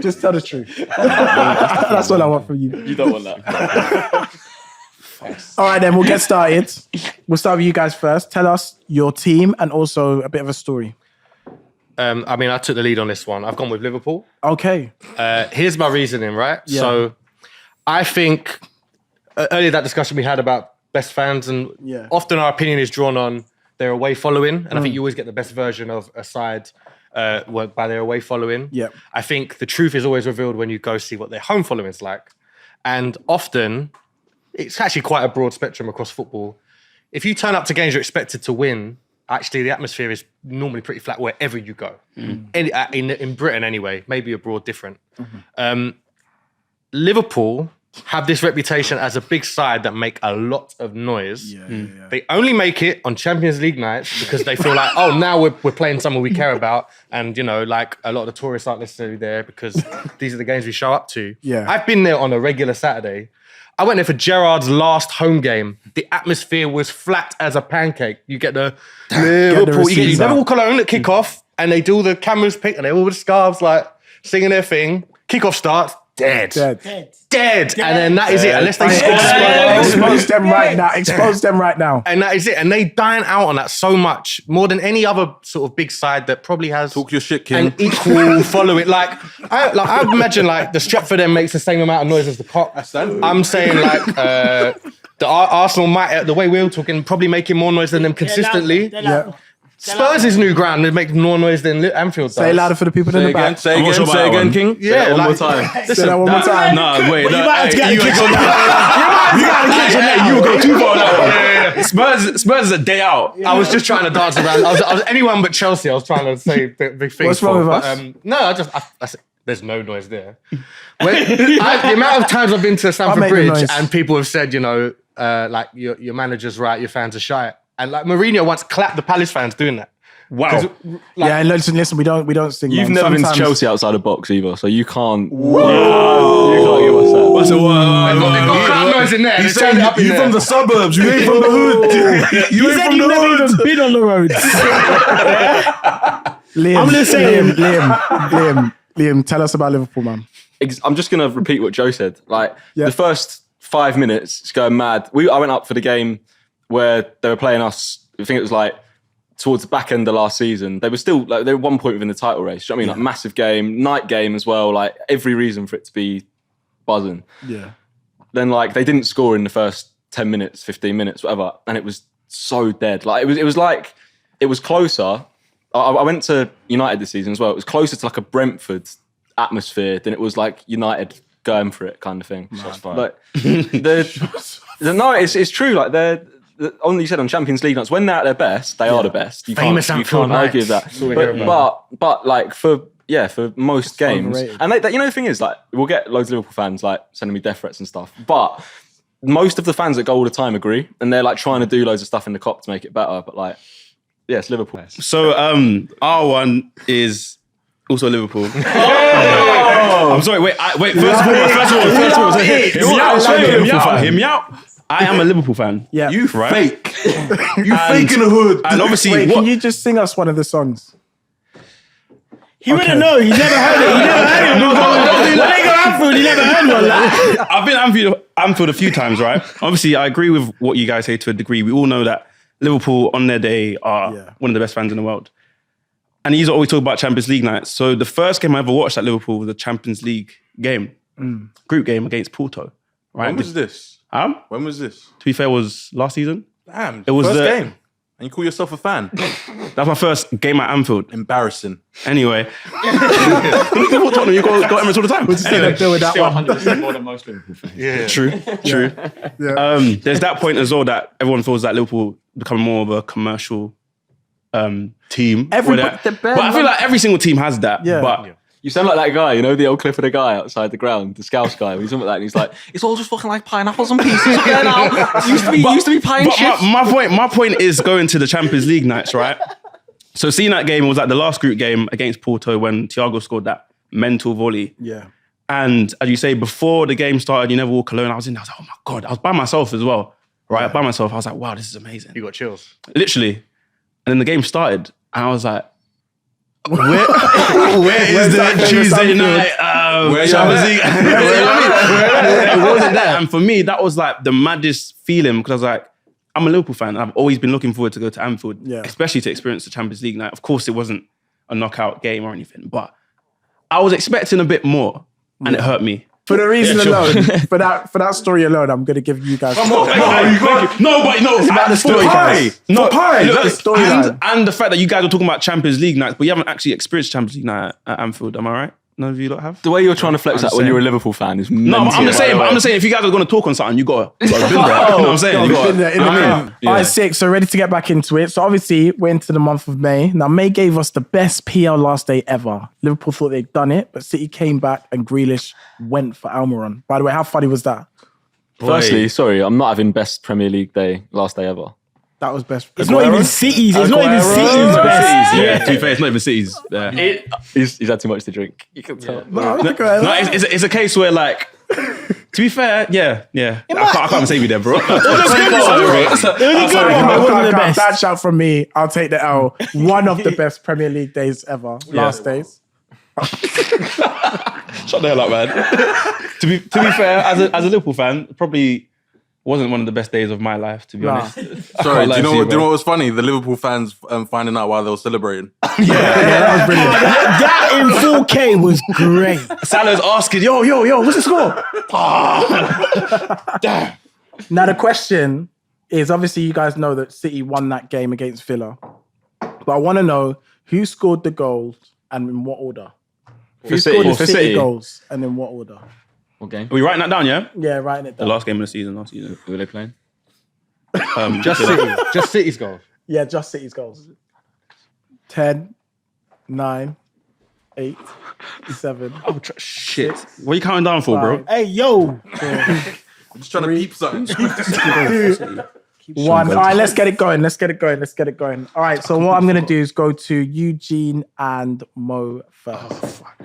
Speaker 1: Just tell the truth. That's all I want from you.
Speaker 3: You don't want that.
Speaker 1: All right, then we'll get started. We'll start with you guys first. Tell us your team and also a bit of a story.
Speaker 7: I mean, I took the lead on this one. I've gone with Liverpool.
Speaker 1: Okay.
Speaker 7: Here's my reasoning, right?
Speaker 1: Yeah.
Speaker 7: So I think earlier that discussion we had about best fans, and often our opinion is drawn on their away following. And I think you always get the best version of a side by their away following.
Speaker 1: Yeah.
Speaker 7: I think the truth is always revealed when you go see what their home following is like. And often, it's actually quite a broad spectrum across football. If you turn up to games you're expected to win, actually the atmosphere is normally pretty flat wherever you go. In Britain anyway, maybe abroad different. Liverpool have this reputation as a big side that make a lot of noise. They only make it on Champions League nights because they feel like, oh, now we're playing someone we care about. And, you know, like a lot of the tourists aren't necessarily there because these are the games we show up to.
Speaker 1: Yeah.
Speaker 7: I've been there on a regular Saturday. I went there for Gerrard's last home game. The atmosphere was flat as a pancake. You get the Liverpool, you get Liverpool Cologne at kickoff, and they do all the cameras pick, and they all with scarves, like singing their thing. Kickoff starts, dead. And then that is it. Unless they score.
Speaker 1: Expose them right now. Expose them right now.
Speaker 7: And that is it. And they dine out on that so much, more than any other sort of big side that probably has
Speaker 2: talk your shit, King.
Speaker 7: an equal following. I imagine like the Stratford End makes the same amount of noise as the Cop. I'm saying like the Arsenal might, the way we're talking, probably making more noise than them consistently. Spurs' new ground would make more noise than Anfield does.
Speaker 1: Say it louder for the people in the back.
Speaker 2: Say again, King.
Speaker 7: Yeah,
Speaker 3: One more time.
Speaker 1: Say that one more time.
Speaker 5: No, wait.
Speaker 6: You might have to get
Speaker 5: You would go too far on that one. Spurs is a day out.
Speaker 7: I was just trying to dance around. I was anyone but Chelsea. I was trying to say big things.
Speaker 1: What's wrong with us?
Speaker 7: No, I said, there's no noise there. The amount of times I've been to Stamford
Speaker 1: make the
Speaker 7: Bridge
Speaker 1: noise.
Speaker 7: and people have said, you know, like your manager's right, your fans are shy. And like Mourinho once clapped the Palace fans doing that.
Speaker 5: Wow.
Speaker 1: Yeah, listen, we don't sing.
Speaker 3: You've
Speaker 1: man.
Speaker 3: never been to
Speaker 1: Sometimes-
Speaker 3: Chelsea outside a box either, so you can't. Whoa. You can't give us that.
Speaker 5: What's
Speaker 7: They've got crowd noise in there.
Speaker 5: He's
Speaker 7: They turned
Speaker 5: saying
Speaker 7: it up in
Speaker 5: you
Speaker 7: there.
Speaker 5: from the suburbs. You ain't from the hood. You ain't from the hood.
Speaker 6: Even been on the road.
Speaker 1: Liam,
Speaker 6: I'm just saying.
Speaker 1: Liam, tell us about Liverpool, man.
Speaker 3: I'm just going to repeat what Joe said. Like,
Speaker 1: Yeah.
Speaker 3: the first 5 minutes, it's going mad. I went up for the game where they were playing us, I think it was like towards the back end of last season. They were still, like, they were 1 point within the title race. Do you know what I mean? Like, massive game, night game as well. Like, every reason for it to be buzzing.
Speaker 1: Yeah.
Speaker 3: Then, like, they didn't score in the first 10 minutes, 15 minutes, whatever. And it was so dead. Like, it was like, it was closer. I went to United this season as well. It was closer to like a Brentford atmosphere than it was like United going for it kind of thing. Like, no, it's true. Like you said on Champions League nights, when they're at their best, they are the best. You
Speaker 7: Famous
Speaker 3: can't
Speaker 7: Anfield
Speaker 3: argue
Speaker 7: nights.
Speaker 3: that. But like for most games,
Speaker 1: overrated.
Speaker 3: and you know the thing is, like, we'll get loads of Liverpool fans like sending me death threats and stuff, but most of the fans that go all the time agree, and they're like trying to do loads of stuff in the Cop to make it better. But like, yeah, it's Liverpool.
Speaker 5: So our one is also Liverpool. I'm sorry. Wait. First of all. Hear me out. I am a Liverpool fan.
Speaker 1: Yeah.
Speaker 2: You
Speaker 5: Right.
Speaker 2: fake. You fake in the hood.
Speaker 5: And obviously,
Speaker 1: Wait,
Speaker 5: what?
Speaker 1: can you just sing us one of the songs?
Speaker 6: He wouldn't know. He's never heard it. He never heard it. When they go Anfield, he never heard one. Like.
Speaker 5: I've been Anfield a few times, right? Obviously, I agree with what you guys say to a degree. We all know that Liverpool on their day are one of the best fans in the world. And he's always talking about Champions League nights. So the first game I ever watched at Liverpool was a Champions League game, group game against Porto. Right?
Speaker 2: When was this? When was this?
Speaker 5: To be fair, it was last season.
Speaker 2: Damn,
Speaker 5: it was
Speaker 2: first game. And you call yourself a fan?
Speaker 5: That's my first game at Anfield.
Speaker 2: Embarrassing.
Speaker 5: Anyway. You got Emirates all the time.
Speaker 1: We'll just let them deal with that
Speaker 4: Still
Speaker 1: one.
Speaker 4: 100% more than most Liverpool fans.
Speaker 7: Yeah.
Speaker 5: True.
Speaker 1: Yeah.
Speaker 5: There's that point as well that everyone feels that Liverpool becoming more of a commercial team. But I feel like every single team has that.
Speaker 1: Yeah.
Speaker 5: But
Speaker 3: You sound like that guy, you know, the old clip of the guy outside the ground, the Scouse guy. When he's talking about that, and he's like, "It's all just fucking like pineapples and pieces again now. It used to be pine
Speaker 5: But
Speaker 3: chips."
Speaker 5: my point is going to the Champions League nights, right? So seeing that game, it was like the last group game against Porto when Thiago scored that mental volley.
Speaker 1: Yeah.
Speaker 5: And as you say, before the game started, you never walk alone. I was like, oh my God. I was by myself as well, right? By myself. I was like, wow, this is amazing.
Speaker 7: You got chills.
Speaker 5: Literally. And then the game started and I was like, where is the Tuesday night Champions League? It wasn't there. And for me, that was like the maddest feeling because I was like, I'm a Liverpool fan. I've always been looking forward to go to Anfield, especially to experience the Champions League night. Of course, it wasn't a knockout game or anything, but I was expecting a bit more and it hurt me.
Speaker 1: For the reason alone, for that story alone, I'm going to give you guys...
Speaker 5: It's about the story, guys. And the fact that you guys are talking about Champions League nights, but you haven't actually experienced Champions League night at Anfield, am I right? None of you lot have?
Speaker 3: The way you're trying to flex that when you're a Liverpool fan is mental.
Speaker 5: No, I'm just saying, if you guys are going to talk on something, you got to been there. You know what I'm saying?
Speaker 1: All right, sick. So ready to get back into it. So obviously, we're into the month of May. Now, May gave us the best PL last day ever. Liverpool thought they'd done it, but City came back and Grealish went for Almiron. By the way, how funny was that?
Speaker 3: Firstly, sorry, I'm not having best Premier League day, last day ever.
Speaker 1: That was best.
Speaker 6: It's not even City's. It's not even City's best.
Speaker 5: Yeah, to be fair, it's not even City's.
Speaker 3: He's had too much to drink. You can tell.
Speaker 5: It's a case where, like, to be fair, yeah. I can't save you there, bro.
Speaker 1: That shout from me. I'll take the L. One of the best Premier League days ever. Last days.
Speaker 5: Shut the hell up, man. To be fair, as a Liverpool fan, probably wasn't one of the best days of my life, to be honest.
Speaker 2: Sorry, do you know what was funny? The Liverpool fans finding out while they were celebrating.
Speaker 1: That was brilliant.
Speaker 6: That in 4K was great.
Speaker 5: Salah's asking, yo, what's the score? Damn.
Speaker 1: Now the question is, obviously you guys know that City won that game against Villa. But I want to know who scored the goals and in what order? Who scored the City goals and in what order?
Speaker 4: Okay.
Speaker 5: Are we writing that down, yeah?
Speaker 1: Yeah, writing it down.
Speaker 5: The last game of the season, last season.
Speaker 4: Who were they playing?
Speaker 7: Just City. Just City's goals.
Speaker 1: Yeah, just City's goals. 10, 9, 8, 7.
Speaker 5: Shit. What are you counting down for, bro?
Speaker 6: Hey, yo.
Speaker 2: I'm just trying to peep something.
Speaker 1: 1. All right, let's get it going. All right, so what I'm going to do is go to Eugene and Mo first. Oh, fuck.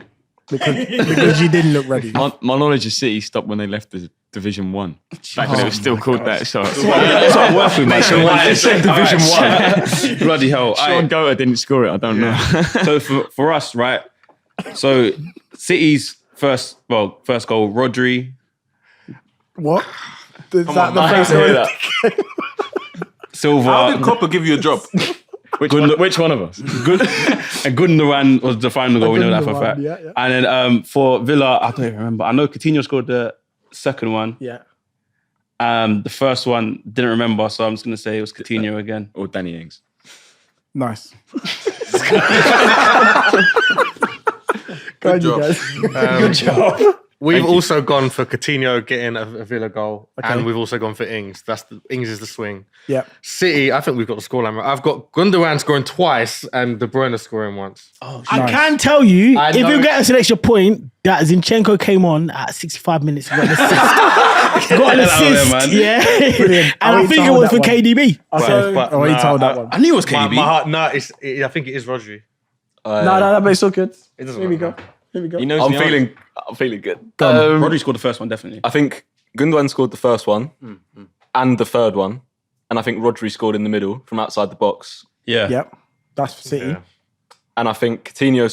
Speaker 1: Because you didn't look ready.
Speaker 4: My knowledge of City stopped when they left the Division 1. Back when it was still called that. So
Speaker 5: That's what I'm worth with, mate.
Speaker 4: Division 1.
Speaker 5: Bloody hell.
Speaker 4: Sean Goater didn't score it. I don't know.
Speaker 5: So for us, right? So City's first goal, Rodri.
Speaker 1: What? Is that the first one?
Speaker 5: Silva.
Speaker 2: How did Copper give you a job?
Speaker 4: Which one of us?
Speaker 5: And Gundogan was the final goal. We know that for a fact.
Speaker 1: Yeah.
Speaker 5: And then for Villa, I don't even remember. I know Coutinho scored the second one.
Speaker 1: Yeah.
Speaker 5: The first one, didn't remember, so I'm just going to say it was Coutinho again.
Speaker 4: Or Danny Ings.
Speaker 1: Nice.
Speaker 2: Good job.
Speaker 1: Good job.
Speaker 7: We've also gone for Coutinho getting a Villa goal, and we've also gone for Ings. Ings is the swing.
Speaker 1: Yeah.
Speaker 7: City, I think we've got the scoreline right. I've got Gundogan scoring twice and De Bruyne scoring once.
Speaker 6: I can tell you,
Speaker 7: I
Speaker 6: if
Speaker 7: know.
Speaker 6: you get us an extra point, that Zinchenko came on at 65 minutes. Got an assist. Yeah.
Speaker 1: Brilliant.
Speaker 6: And I think it was for KDB.
Speaker 1: He told that one.
Speaker 5: I knew it was KDB.
Speaker 7: My heart, I think it is Rodri.
Speaker 1: No, but it's all good.
Speaker 7: It doesn't
Speaker 1: Here we
Speaker 7: matter.
Speaker 1: go. Here we go.
Speaker 4: He knows
Speaker 3: I'm
Speaker 4: the answer.
Speaker 3: feeling good.
Speaker 5: Rodri scored the first one, definitely.
Speaker 3: I think Gundogan scored the first one and the third one. And I think Rodri scored in the middle from outside the box.
Speaker 5: Yeah.
Speaker 1: Yep. That's for City.
Speaker 7: Yeah.
Speaker 3: And I think Coutinho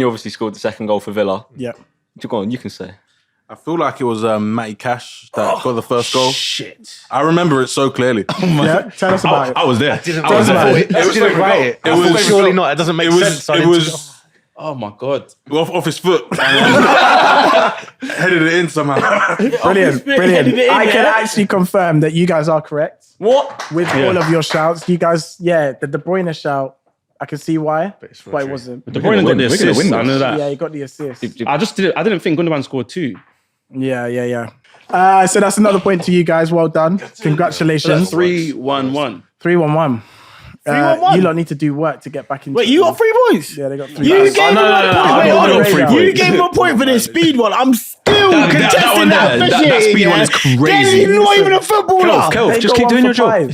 Speaker 3: obviously scored the second goal for Villa.
Speaker 1: Yep.
Speaker 3: Go on, you can say.
Speaker 2: I feel like it was Matty Cash that got the first goal.
Speaker 5: Shit.
Speaker 2: I remember it so clearly.
Speaker 1: Yeah, tell us about it.
Speaker 5: I was there.
Speaker 7: Didn't write it.
Speaker 2: It was
Speaker 7: surely not. It doesn't make sense.
Speaker 2: It was
Speaker 5: Oh my God.
Speaker 2: off his foot. And headed it in somehow.
Speaker 1: Brilliant. I can actually confirm that you guys are correct.
Speaker 3: What?
Speaker 1: With all of your shouts. You guys, the De Bruyne shout, I can see why, but it wasn't.
Speaker 5: De Bruyne got the assist. I know that.
Speaker 1: Yeah, he got the assist.
Speaker 5: I didn't think Gundogan scored 2.
Speaker 1: Yeah. So that's another point to you guys. Well done. Congratulations.
Speaker 5: 3-1-1.
Speaker 1: 3-1-1.
Speaker 6: 3-1-1.
Speaker 1: You lot need to do work to get back into
Speaker 6: Wait, you got 3 points?
Speaker 1: Yeah, they got 3
Speaker 6: You
Speaker 1: points.
Speaker 6: gave him 1 point.
Speaker 5: I got 3 points.
Speaker 6: You gave him a point for the speed one. I'm still contesting
Speaker 5: one
Speaker 6: that.
Speaker 5: there, that speed one is crazy.
Speaker 6: Then he's not even a footballer.
Speaker 3: Kelv, just keep doing your job.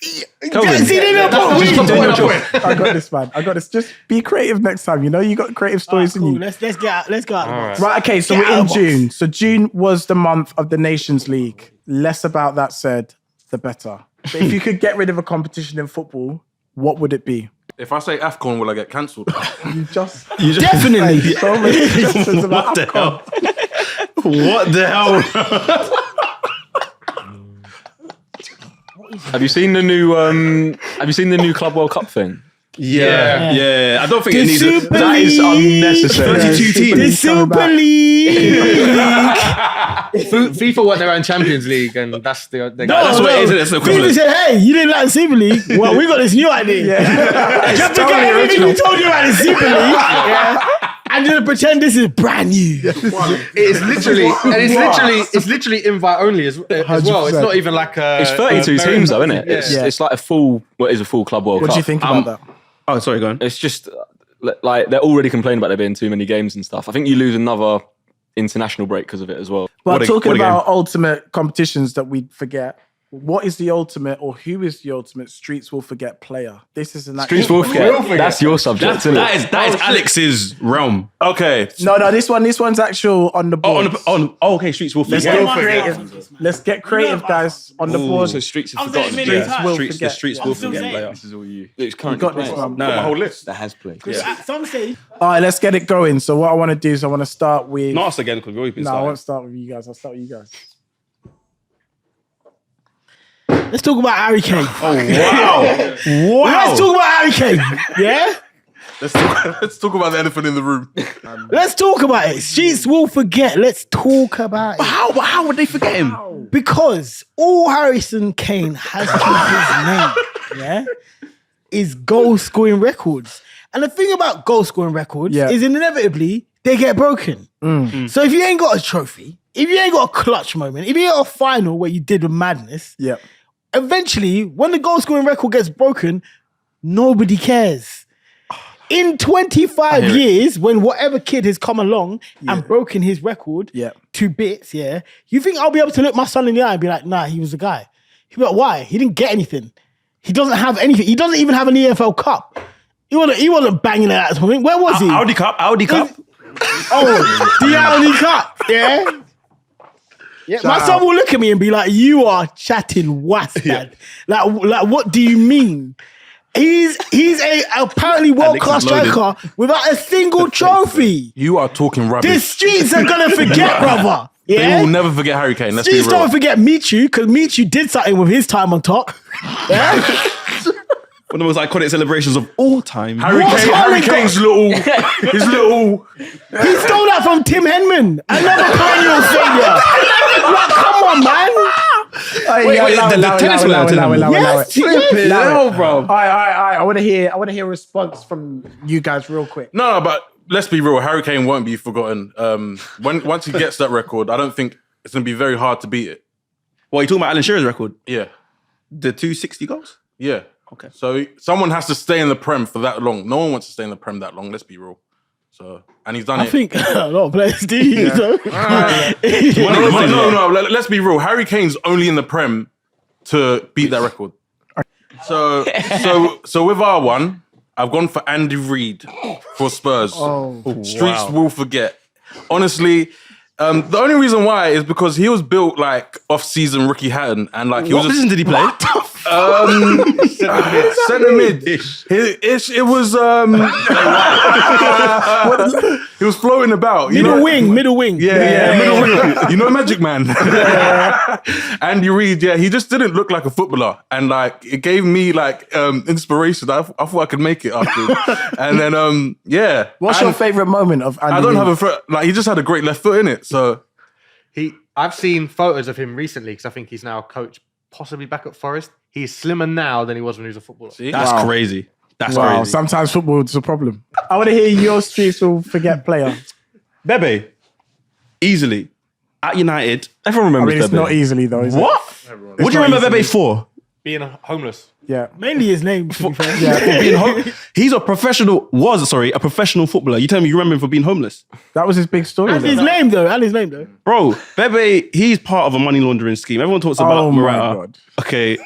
Speaker 6: Yes, he didn't have
Speaker 3: Just keep doing your job.
Speaker 1: I got this, man. I got this. Just be creative next time. You know, you got creative stories in
Speaker 6: Cool.
Speaker 1: you.
Speaker 6: Let's go out. Let's go out.
Speaker 1: Right, okay, so
Speaker 6: Get
Speaker 1: we're
Speaker 6: out
Speaker 1: in
Speaker 6: of the box.
Speaker 1: June. So June was the month of the Nations League. Less about that said, the better. But if you could get rid of a competition in football, what would it be?
Speaker 2: If I say AFCON, will I get cancelled?
Speaker 6: Definitely.
Speaker 1: So many questions about
Speaker 5: What the
Speaker 1: AFCON.
Speaker 5: hell? What the hell?
Speaker 3: Have you seen the new Club World Cup thing?
Speaker 5: Yeah. I don't think it needs it.
Speaker 3: That is unnecessary.
Speaker 5: 32 teams.
Speaker 6: The Super League.
Speaker 7: FIFA want their own Champions League, and that's the.
Speaker 5: That's what it is, isn't it? It's
Speaker 6: People
Speaker 5: equivalent.
Speaker 6: said, hey, you didn't like the Super League? Well, we got this new idea. Just to get everything we told you about the Super League. And just pretend this is brand new.
Speaker 7: It's literally, and it's literally invite only as well. It's not even like a.
Speaker 3: It's 32 teams though, isn't it?
Speaker 7: Yeah.
Speaker 3: It's like a full Club World
Speaker 1: What
Speaker 3: Cup.
Speaker 1: do you think about that?
Speaker 5: Oh, sorry, go on.
Speaker 3: It's just like they're already complaining about there being too many games and stuff. I think you lose another international break because of it as well.
Speaker 1: Well, talking
Speaker 5: what a
Speaker 1: about ultimate competitions that we forget, what is the ultimate or who is the ultimate Streets Will Forget player? This is an
Speaker 3: Streets will forget. That's your subject, isn't it?
Speaker 5: That is Alex's realm.
Speaker 2: Okay.
Speaker 1: No, this one's actual on the board.
Speaker 5: Okay, Streets will
Speaker 1: Let's
Speaker 5: forget.
Speaker 1: get creative. Let's get creative, guys, on the board.
Speaker 3: So Streets have
Speaker 6: I've said it
Speaker 3: forgotten.
Speaker 6: many
Speaker 3: Yeah.
Speaker 6: times.
Speaker 1: Will
Speaker 5: The
Speaker 1: forget.
Speaker 5: Streets
Speaker 6: I'm
Speaker 5: will
Speaker 6: still
Speaker 5: forget
Speaker 6: saying.
Speaker 5: player.
Speaker 3: This is all you. It's
Speaker 1: You
Speaker 3: currently
Speaker 1: got this
Speaker 3: playing.
Speaker 1: one.
Speaker 2: My whole list.
Speaker 3: That has played.
Speaker 6: At some stage,
Speaker 1: All right, let's get it going. So what I want to do is I want to start with...
Speaker 5: Not us again, because we've always been
Speaker 1: No, I
Speaker 5: starting.
Speaker 1: won't start with you guys. I'll start with you guys.
Speaker 6: let's talk about Harry Kane.
Speaker 5: Wow.
Speaker 6: Let's talk about Harry Kane. Yeah?
Speaker 2: Let's talk about the elephant in the room.
Speaker 6: Let's talk about it. Streets will forget. Let's talk about it.
Speaker 5: How would they forget him?
Speaker 6: Because all Harrison Kane has to his name, is goal scoring records. And the thing about goal scoring records is inevitably they get broken. So if you ain't got a trophy, if you ain't got a clutch moment, if you ain't got a final where you did with Madness, eventually when the goal scoring record gets broken, nobody cares. In 25 years, when whatever kid has come along and broken his record to bits, you think I'll be able to look my son in the eye and be like, nah, he was the guy. He'll be like, why? He didn't get anything. He doesn't have anything. He doesn't even have an EFL Cup. He wasn't banging it at that point. Where was he?
Speaker 5: Audi Cup.
Speaker 6: Oh, the Audi Cup. Yeah. My son will look at me and be like, you are chatting was, Dad. Like, what do you mean? He's a apparently world-class striker without a single trophy.
Speaker 2: You are talking rubbish.
Speaker 6: The Streets are going to forget, brother.
Speaker 2: They
Speaker 6: Yeah?
Speaker 2: will never forget Harry Kane. Let's be
Speaker 6: Streets
Speaker 2: real.
Speaker 6: don't forget Michu, because Michu did something with his time on top. Yeah?
Speaker 5: One of the most iconic celebrations of all time.
Speaker 2: Harry
Speaker 6: What's
Speaker 2: Harry
Speaker 6: Harry
Speaker 2: Kane's his little.
Speaker 6: He stole that from Tim Henman, another perennial failure. Like, come on, man.
Speaker 5: the tennis player.
Speaker 6: Yes,
Speaker 1: bro. All right. I want to hear a response from you guys real quick.
Speaker 2: No, but let's be real. Harry Kane won't be forgotten. Once he gets that record, I don't think it's going to be very hard to beat it.
Speaker 5: What, you talking about Alan Shearer's record?
Speaker 2: Yeah.
Speaker 5: The 260 goals?
Speaker 2: Yeah.
Speaker 5: Okay.
Speaker 2: So someone has to stay in the Prem for that long. No one wants to stay in the Prem that long. Let's be real. So, and he's done
Speaker 6: I
Speaker 2: it.
Speaker 6: think a lot of players do. You know?
Speaker 2: No. Let's be real. Harry Kane's only in the Prem to beat that record. So with our one, I've gone for Andy Reid for Spurs. Streets will forget. Honestly, the only reason why is because he was built like off-season Ricky Hatton, and like he was.
Speaker 5: What position did he play?
Speaker 2: Centre mid. It was he was floating about.
Speaker 6: Middle wing.
Speaker 2: Middle wing. You know, Magic Man. Andy Reid, he just didn't look like a footballer, and like it gave me like inspiration. I thought I could make it after. And then
Speaker 1: What's your favorite moment of Andy
Speaker 2: I don't
Speaker 1: Reid?
Speaker 2: have he just had a great left foot in it. So
Speaker 7: I've seen photos of him recently because I think he's now a coach, possibly back at Forest. He's slimmer now than he was when he was a footballer.
Speaker 5: That's crazy. That's
Speaker 1: Wow,
Speaker 5: crazy.
Speaker 1: sometimes football is a problem. I want to hear your streets will forget player.
Speaker 5: Bebe, easily at United.
Speaker 3: Everyone
Speaker 1: I
Speaker 3: remembers
Speaker 1: mean, it's
Speaker 3: Bebe.
Speaker 1: not easily though, is
Speaker 5: What? What do you
Speaker 1: not
Speaker 5: remember Bebe
Speaker 1: easily.
Speaker 5: for?
Speaker 7: Being homeless.
Speaker 1: it? Yeah.
Speaker 6: Mainly his name, to be fair.
Speaker 1: Yeah.
Speaker 5: He's a professional footballer. You tell me you remember him for being homeless.
Speaker 1: That was his big story.
Speaker 6: And
Speaker 1: though.
Speaker 6: his name, though.
Speaker 5: Bro, Bebe, he's part of a money laundering scheme. Everyone talks about
Speaker 1: Oh my
Speaker 5: Morata.
Speaker 1: God.
Speaker 5: Okay.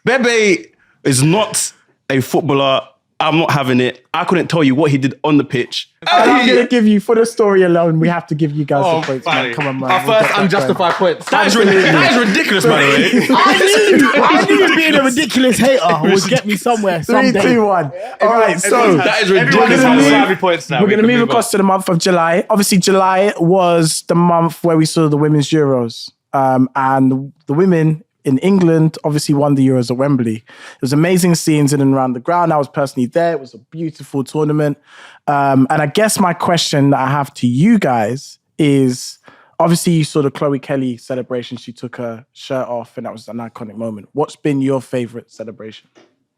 Speaker 5: Bebe is not a footballer. I'm not having it. I couldn't tell you what he did on the pitch.
Speaker 1: And I'm going to give you, for the story alone, we have to give you guys some points.
Speaker 7: finally.
Speaker 1: Man. Come on, man.
Speaker 7: Our
Speaker 1: We'll
Speaker 7: first
Speaker 1: get that
Speaker 7: unjustified points.
Speaker 5: That is ridiculous, by the way.
Speaker 6: I knew being a ridiculous hater would get me somewhere
Speaker 1: going. 3,
Speaker 6: someday.
Speaker 1: 2, 1. All right, so
Speaker 5: That is
Speaker 7: Everyone
Speaker 5: ridiculous.
Speaker 7: is
Speaker 5: by
Speaker 7: on
Speaker 5: the way.
Speaker 7: salary points now.
Speaker 1: we're going to
Speaker 7: can
Speaker 1: move across to the month of July. Obviously, July was the month where we saw the Women's Euros. And the women in England obviously won the Euros at Wembley. It was amazing scenes in and around the ground. I was personally there. It was a beautiful tournament. And I guess my question that I have to you guys is, obviously you saw the Chloe Kelly celebration. She took her shirt off and that was an iconic moment. What's been your favorite celebration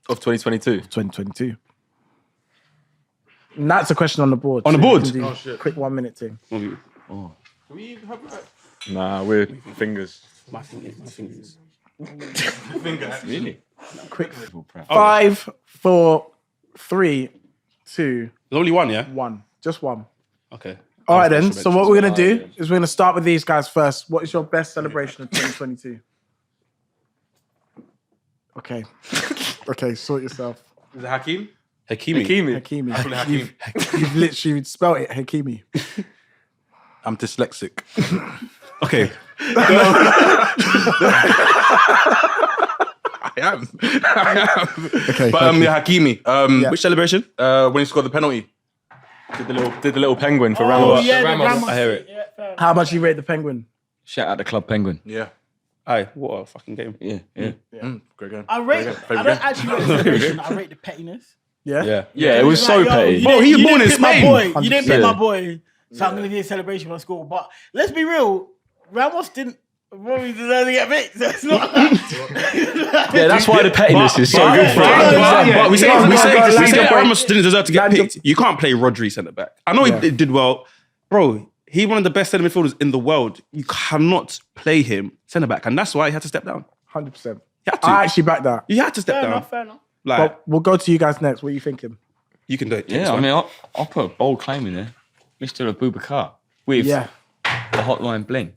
Speaker 3: Of 2022.
Speaker 1: of 2022? And that's a question on the board.
Speaker 5: On the
Speaker 1: So
Speaker 5: board?
Speaker 1: you can do a quick 1 minute thing.
Speaker 3: Nah, weird fingers.
Speaker 5: My fingers.
Speaker 3: Really?
Speaker 1: Quick. 5, 4, 3, 2,
Speaker 5: There's only one, yeah?
Speaker 1: 1. Just one.
Speaker 5: Okay.
Speaker 1: All right then. So what we're gonna do is we're gonna start with these guys first. What is your best celebration of 2022? Okay. Okay. Sort yourself.
Speaker 2: is it Hakeem?
Speaker 5: Hakimi.
Speaker 1: Hakimi.
Speaker 2: Hakeem.
Speaker 1: You've literally spelled it Hakimi.
Speaker 2: I'm dyslexic.
Speaker 5: Okay.
Speaker 2: I am.
Speaker 1: Okay.
Speaker 2: But Hakimi.
Speaker 5: Which celebration?
Speaker 2: When he scored the penalty.
Speaker 3: Did the little penguin for
Speaker 6: Oh,
Speaker 3: Ramos.
Speaker 6: yeah, the
Speaker 7: Ramos.
Speaker 6: Ramos.
Speaker 5: I hear it.
Speaker 6: Yeah, fair enough.
Speaker 1: How much you rate the Penguin?
Speaker 4: Shout out to Club Penguin.
Speaker 2: Yeah.
Speaker 5: Aye, what a fucking game.
Speaker 4: Yeah.
Speaker 2: Great game.
Speaker 6: I don't actually rate the celebration. I rate the pettiness.
Speaker 1: Yeah.
Speaker 3: Yeah, it was
Speaker 6: It's
Speaker 3: so
Speaker 6: like, yo,
Speaker 3: petty.
Speaker 6: you
Speaker 5: Bro,
Speaker 6: didn't-
Speaker 5: he was
Speaker 6: you
Speaker 5: born
Speaker 6: didn't
Speaker 5: in
Speaker 6: pick my
Speaker 5: Spain.
Speaker 6: boy. You didn't
Speaker 1: 100%.
Speaker 6: pick my boy. So I'm going to do a celebration for school. But let's be real. Ramos didn't probably deserve to get picked. So it's not.
Speaker 3: Yeah, that's why the pettiness is so good for him.
Speaker 5: But we say
Speaker 1: Go on, go on,
Speaker 5: that
Speaker 1: go on.
Speaker 5: Ramos didn't deserve to get
Speaker 1: Land your-
Speaker 5: picked. You can't play Rodri centre back. I know he did well. Bro, he's one of the best centre midfielders in the world. You cannot play him centre back. And that's why he had to step down.
Speaker 1: 100%.
Speaker 5: He had to.
Speaker 1: I actually back that.
Speaker 5: He had to step
Speaker 6: Fair
Speaker 5: down.
Speaker 6: enough, fair enough.
Speaker 5: Like,
Speaker 1: But we'll go to you guys next. What are you thinking?
Speaker 5: you can do it.
Speaker 4: Yeah, I mean, I'll put a bold claim in there. Mr. Abubakar with
Speaker 1: Yeah.
Speaker 4: the hotline bling.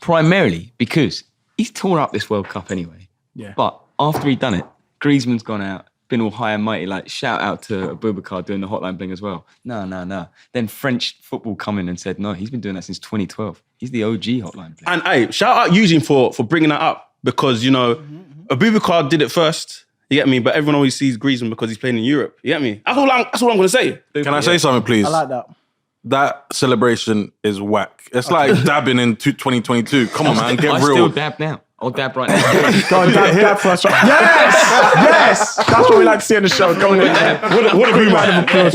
Speaker 4: Primarily because he's torn up this World Cup anyway.
Speaker 1: Yeah.
Speaker 4: But after he'd done it, Griezmann's gone out, been all high and mighty, like shout out to Abubakar doing the hotline bling as well. No. Then French football come in and said, no, he's been doing that since 2012. He's the OG hotline bling.
Speaker 5: And hey, shout out Eugene for bringing that up because, you know, Abubakar did it first. You get me? But everyone always sees Griezmann because he's playing in Europe. You get me? That's all I'm going to say.
Speaker 2: Can I say something, please?
Speaker 1: I like that.
Speaker 2: That celebration is whack. It's like dabbing in 2022. Come on, man, get
Speaker 4: I
Speaker 2: real.
Speaker 4: still dab now. I'll dab right now.
Speaker 1: Go on, dab first. Yes! That's what we like to see on the show. Go on,
Speaker 5: What a boomer.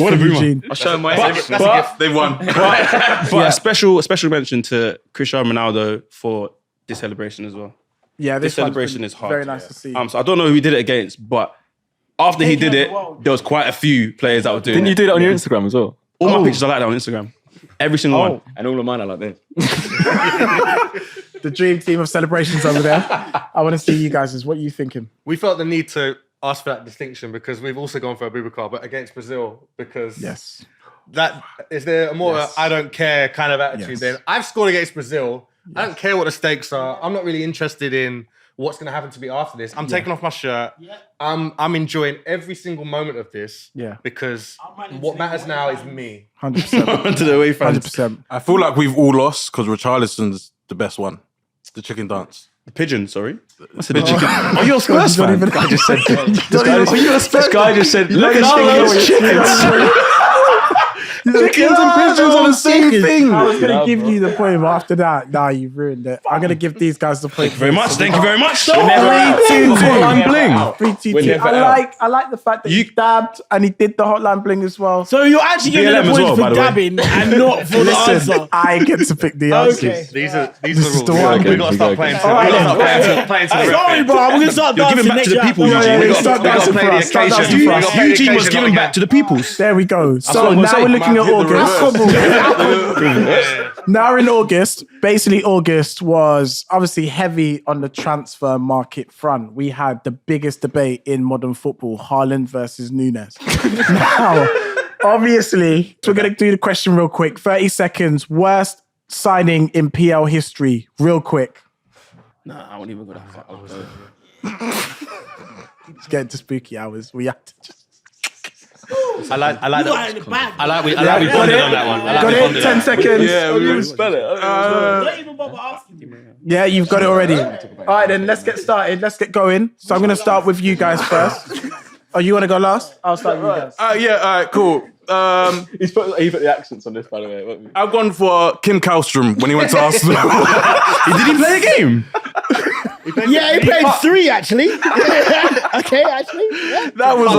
Speaker 5: What a boomer.
Speaker 1: Eugene.
Speaker 4: I'll show him my
Speaker 5: But
Speaker 2: They won.
Speaker 5: but a special mention to Cristiano Ronaldo for this celebration as well.
Speaker 1: Yeah,
Speaker 5: This
Speaker 1: one's
Speaker 5: celebration
Speaker 1: been
Speaker 5: is hard.
Speaker 1: Very nice to see.
Speaker 5: So I don't know who he did it against, but after he did it, there was quite a few players that were doing
Speaker 3: Didn't you
Speaker 5: it.
Speaker 3: do that on your Instagram as well?
Speaker 5: All my pictures are like that on Instagram. Every single one.
Speaker 4: And all of mine are like this.
Speaker 1: The dream team of celebrations over there. I want to see you guys. What are you thinking?
Speaker 7: We felt the need to ask for that distinction because we've also gone for Abubakar, but against Brazil because
Speaker 1: Yes.
Speaker 7: that is there a more
Speaker 1: Yes.
Speaker 7: I don't care kind of attitude.
Speaker 1: Yes.
Speaker 7: Then I've scored against Brazil. I don't care what the stakes are. I'm not really interested in what's going to happen to me after this. I'm taking off my shirt. I'm enjoying every single moment of this.
Speaker 1: Yeah.
Speaker 7: Because
Speaker 6: running
Speaker 7: what
Speaker 6: to
Speaker 7: matters
Speaker 6: the
Speaker 7: now is
Speaker 6: away
Speaker 7: me.
Speaker 1: 100%.
Speaker 5: To the away fans.
Speaker 1: 100%.
Speaker 2: I feel like we've all lost because Richarlison's the best one. The chicken dance.
Speaker 5: The pigeon, sorry. I said the chicken. Oh, you're a Spurs
Speaker 1: Don't
Speaker 5: fan.
Speaker 1: even-
Speaker 4: I just said.
Speaker 5: This
Speaker 4: guy just said.
Speaker 5: Look at all those chickens. Chickens and pigeons are the same thing.
Speaker 1: I was going to give you the point, but after that, nah, you've ruined it. I'm going to give these guys the point.
Speaker 5: Thank you very much. Thank you very much.
Speaker 1: 3-2.
Speaker 3: Hotline bling.
Speaker 1: 3-2. I like the fact that you dabbed and he did the hotline bling as well.
Speaker 6: So you're actually giving
Speaker 5: BLM
Speaker 6: the
Speaker 5: as
Speaker 6: points
Speaker 5: well,
Speaker 6: for
Speaker 5: by the way.
Speaker 6: dabbing and not for the answer.
Speaker 1: I get to pick the answers.
Speaker 6: Okay.
Speaker 7: These are the
Speaker 1: This is
Speaker 7: rules.
Speaker 1: the one.
Speaker 7: We got to start playing.
Speaker 1: All right,
Speaker 7: Playing to the
Speaker 6: Sorry, bro. We're gonna start
Speaker 5: You're
Speaker 6: dancing
Speaker 5: giving back
Speaker 6: next
Speaker 5: to the
Speaker 6: year.
Speaker 5: people,
Speaker 1: Yeah,
Speaker 5: Eugene.
Speaker 1: yeah, start dancing for us. Start dancing for us.
Speaker 5: Eugene was giving back to the peoples.
Speaker 1: There we go. So
Speaker 5: what I'm
Speaker 1: now
Speaker 5: saying.
Speaker 1: we're looking at
Speaker 2: August.
Speaker 1: August. Now in August, basically August was obviously heavy on the transfer market front. We had the biggest debate in modern football, Haaland versus Nunes. Now, obviously, we're going to do the question real quick. 30 seconds. Worst signing in PL history, real quick.
Speaker 5: Nah, I won't even go that far.
Speaker 1: It's getting to spooky hours. We have to just...
Speaker 7: I like
Speaker 6: You got it in the bag.
Speaker 7: we bonded on that one.
Speaker 1: Got it? 10 seconds.
Speaker 2: Yeah, we will spell it.
Speaker 6: Don't even bother asking me.
Speaker 1: Yeah, you've got it already. All right, then let's get started. Let's get going. So I'm going to start with you guys first. Oh, you want to go last? I'll start with you guys.
Speaker 2: Yeah, all right, cool.
Speaker 3: He put the accents on this, by the way.
Speaker 2: I've gone for Kim Kallstrom when he went to Arsenal.
Speaker 5: Did he play a game?
Speaker 6: Yeah, he played 3 actually. Okay, actually. Yeah.
Speaker 2: That was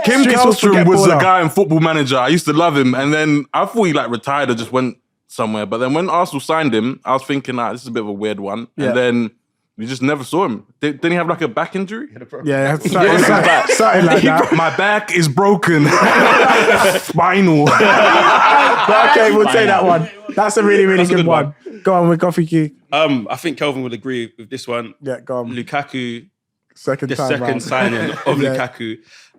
Speaker 2: Kim
Speaker 1: Streets will
Speaker 2: Kallstrom
Speaker 1: forget
Speaker 2: was the
Speaker 1: baller.
Speaker 2: guy in Football Manager. I used to love him, and then I thought he like retired or just went somewhere. But then when Arsenal signed him, I was thinking, this is a bit of a weird one.
Speaker 1: Yeah.
Speaker 2: And then we just never saw him. Didn't he have like a back injury?
Speaker 1: Yeah, something like that.
Speaker 2: My back is broken. Spinal.
Speaker 1: But okay, we'll take that one. That's a really, really good one. Go on, we've got for you.
Speaker 5: I think Kelvin would agree with this one.
Speaker 1: Yeah, go on.
Speaker 5: Lukaku,
Speaker 1: Second
Speaker 5: the
Speaker 1: time
Speaker 5: second
Speaker 1: round.
Speaker 5: signing of
Speaker 1: Yeah.
Speaker 5: Lukaku.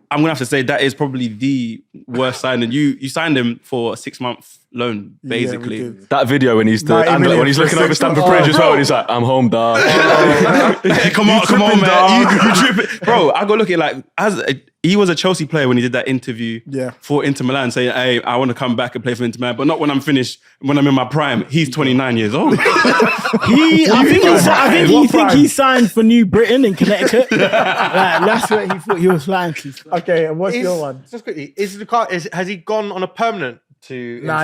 Speaker 5: I'm gonna have to say that is probably the worst signing. You signed him for a 6-month loan, basically.
Speaker 1: Yeah, we did.
Speaker 3: That video when he's
Speaker 1: 90 million
Speaker 3: when he's
Speaker 1: for
Speaker 3: looking over
Speaker 1: 6
Speaker 3: Stamford
Speaker 1: months.
Speaker 3: Bridge as well, and he's like, "I'm home, dog."
Speaker 5: Yeah, come on,
Speaker 2: tripping,
Speaker 5: man.
Speaker 2: dog.
Speaker 5: You tripping, bro? I got to look at he was a Chelsea player when he did that interview for Inter Milan, saying, "Hey, I want to come back and play for Inter Milan, but not when I'm finished. When I'm in my prime." He's 29 years old.
Speaker 6: I think he signed for New Britain in Connecticut. That's what he thought he was flying to.
Speaker 1: Okay, and what's your one?
Speaker 7: Just quickly, has he gone on a permanent to?
Speaker 1: Nah,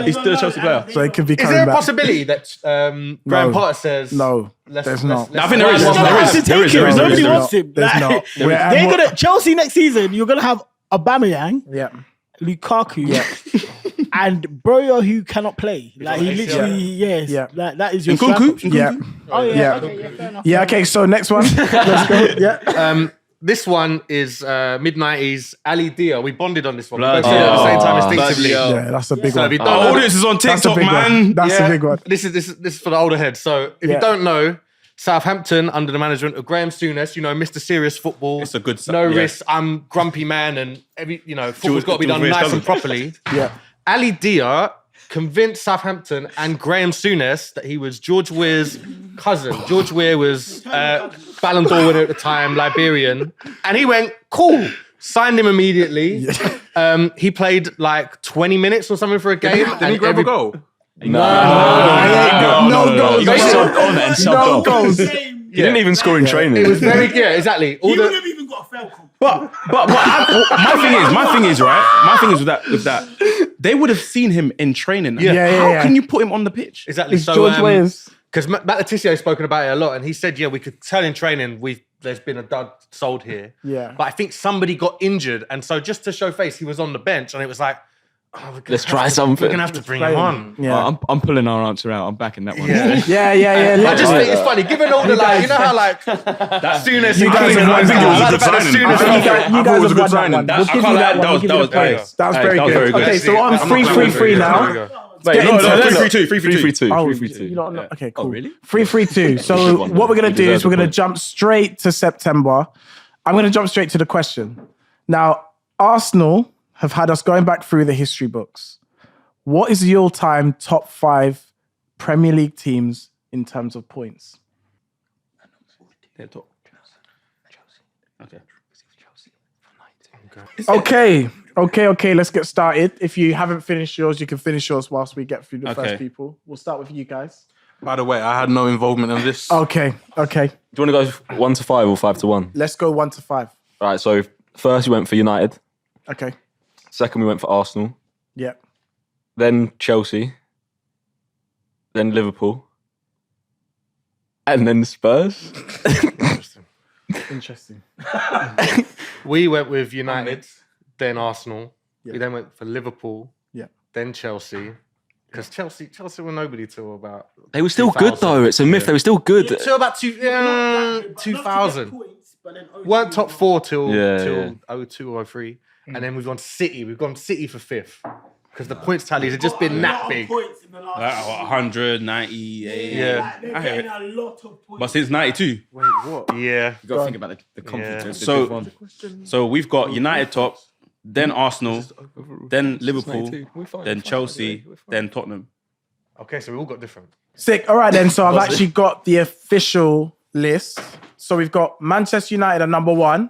Speaker 5: He's still a Chelsea player.
Speaker 1: So it could be
Speaker 7: Is
Speaker 1: coming
Speaker 7: there a
Speaker 1: back.
Speaker 7: possibility that Graham Potter says
Speaker 1: No, there's not.
Speaker 5: I think there is.
Speaker 6: There is. Nobody wants him.
Speaker 1: There's
Speaker 6: Like,
Speaker 1: not.
Speaker 6: They're gonna Chelsea next season. You're gonna have Aubameyang,
Speaker 1: Yeah.
Speaker 6: Lukaku, and Broyo who cannot play. Like he literally, yes,
Speaker 1: Yeah.
Speaker 6: that is your
Speaker 5: Nkunku?
Speaker 6: strike option.
Speaker 1: Yeah.
Speaker 6: Oh yeah,
Speaker 1: Yeah.
Speaker 6: okay, yeah, fair enough.
Speaker 1: Yeah, okay, so next one. Let's go. Yeah.
Speaker 7: This one is mid-90s Ali Dia. We bonded on this one. We
Speaker 5: Bloody
Speaker 7: both said it at the same time
Speaker 5: bloody
Speaker 7: instinctively.
Speaker 5: hell.
Speaker 1: Yeah, that's a big
Speaker 7: So
Speaker 1: one.
Speaker 7: if you don't
Speaker 5: Our
Speaker 7: know,
Speaker 5: audience is on
Speaker 1: That's a
Speaker 5: TikTok,
Speaker 1: big
Speaker 5: man.
Speaker 1: one. That's a big one.
Speaker 7: This is for the older head. So if you don't know, Southampton under the management of Graham Souness, Mr. Serious Football.
Speaker 5: It's a good
Speaker 7: no
Speaker 5: yeah.
Speaker 7: risk. I'm grumpy man, and football's got to be done
Speaker 5: George
Speaker 7: nice
Speaker 5: Weah's
Speaker 7: and properly.
Speaker 1: Yeah.
Speaker 7: Ali Dia convinced Southampton and Graham Souness that he was George Weah's cousin. George Weah was Ballon d'Or winner at the time, Liberian, and he went cool. Signed him immediately. He played like 20 minutes or something for a game.
Speaker 2: Didn't he grab a goal?
Speaker 1: No goals.
Speaker 3: You guys subbed on and subbed
Speaker 1: No
Speaker 3: off.
Speaker 1: goals.
Speaker 3: He didn't even score in training.
Speaker 7: It was very exactly. All
Speaker 6: He would
Speaker 7: the
Speaker 6: have even got a fail comp.
Speaker 5: But my thing is with that, they would have seen him in training. How can you put him on the pitch?
Speaker 7: exactly.
Speaker 1: It's
Speaker 7: So
Speaker 1: George Weah's.
Speaker 7: because Matt Letizia has spoken about it a lot, and he said, we could tell in training there's been a dud sold here.
Speaker 1: Yeah.
Speaker 7: But I think somebody got injured, and so just to show face, he was on the bench, and it was like,
Speaker 3: Let's try something.
Speaker 7: we're gonna have to bring him on.
Speaker 1: Yeah.
Speaker 4: I'm pulling our answer out. I'm backing that one.
Speaker 7: Yeah.
Speaker 1: Yeah.
Speaker 7: I just think it's funny, given all the how Souness
Speaker 1: You guys have won
Speaker 7: that.
Speaker 1: You guys have won that
Speaker 2: signing.
Speaker 1: one.
Speaker 5: That-
Speaker 1: We'll
Speaker 5: I
Speaker 1: give
Speaker 5: can't
Speaker 1: you
Speaker 5: lie,
Speaker 1: that one.
Speaker 5: that
Speaker 1: We'll give you
Speaker 5: was
Speaker 1: the points. That was
Speaker 5: Hey,
Speaker 1: very
Speaker 5: that was
Speaker 1: good.
Speaker 5: very good.
Speaker 1: Okay, so on
Speaker 7: I'm not
Speaker 1: 3-3-3 now.
Speaker 3: Wait,
Speaker 1: Get into it.
Speaker 5: 3-3-2.
Speaker 1: Oh,
Speaker 3: 3-3-2.
Speaker 1: you don't know. Okay, cool.
Speaker 4: Oh, really?
Speaker 1: 3-3-2. So what we're gonna do is we're gonna jump straight to September. I'm gonna jump straight to the question. Now, Arsenal have had us going back through the history books. What is the all-time top 5 Premier League teams in terms of points? Okay. Let's get started. If you haven't finished yours, you can finish yours whilst we get through the first
Speaker 5: Okay.
Speaker 1: people. We'll start with you guys.
Speaker 2: By the way, I had no involvement in this.
Speaker 1: Okay.
Speaker 3: Do you want to go 1 to 5 or 5 to 1?
Speaker 1: Let's go 1 to 5.
Speaker 3: All right, so first we went for United.
Speaker 1: Okay.
Speaker 3: Second we went for Arsenal.
Speaker 1: Yeah.
Speaker 3: Then Chelsea. Then Liverpool. And then Spurs.
Speaker 1: Interesting.
Speaker 7: We went with United, then Arsenal.
Speaker 1: Yeah.
Speaker 7: We then went for Liverpool,
Speaker 1: Yeah.
Speaker 7: then Chelsea. Because Chelsea were nobody till about.
Speaker 3: They were still good
Speaker 7: 2000.
Speaker 3: though. It's a myth. They were still good.
Speaker 7: Till about 2000. Weren't top 4 till 02 or 03. And then we've gone City. We've gone City for 5th. Because the points tallies have just been that big.
Speaker 5: 100, 98.
Speaker 7: Yeah.
Speaker 5: I hear it.
Speaker 6: A lot of points.
Speaker 5: But since 92.
Speaker 7: Yeah.
Speaker 4: You got to think about the confidence.
Speaker 5: So, so we've got United top, then Arsenal, then Liverpool, then Chelsea, then Tottenham.
Speaker 7: Okay, so we all got different.
Speaker 1: Sick. All right then. So I've actually got the official list. So we've got Manchester United at number 1.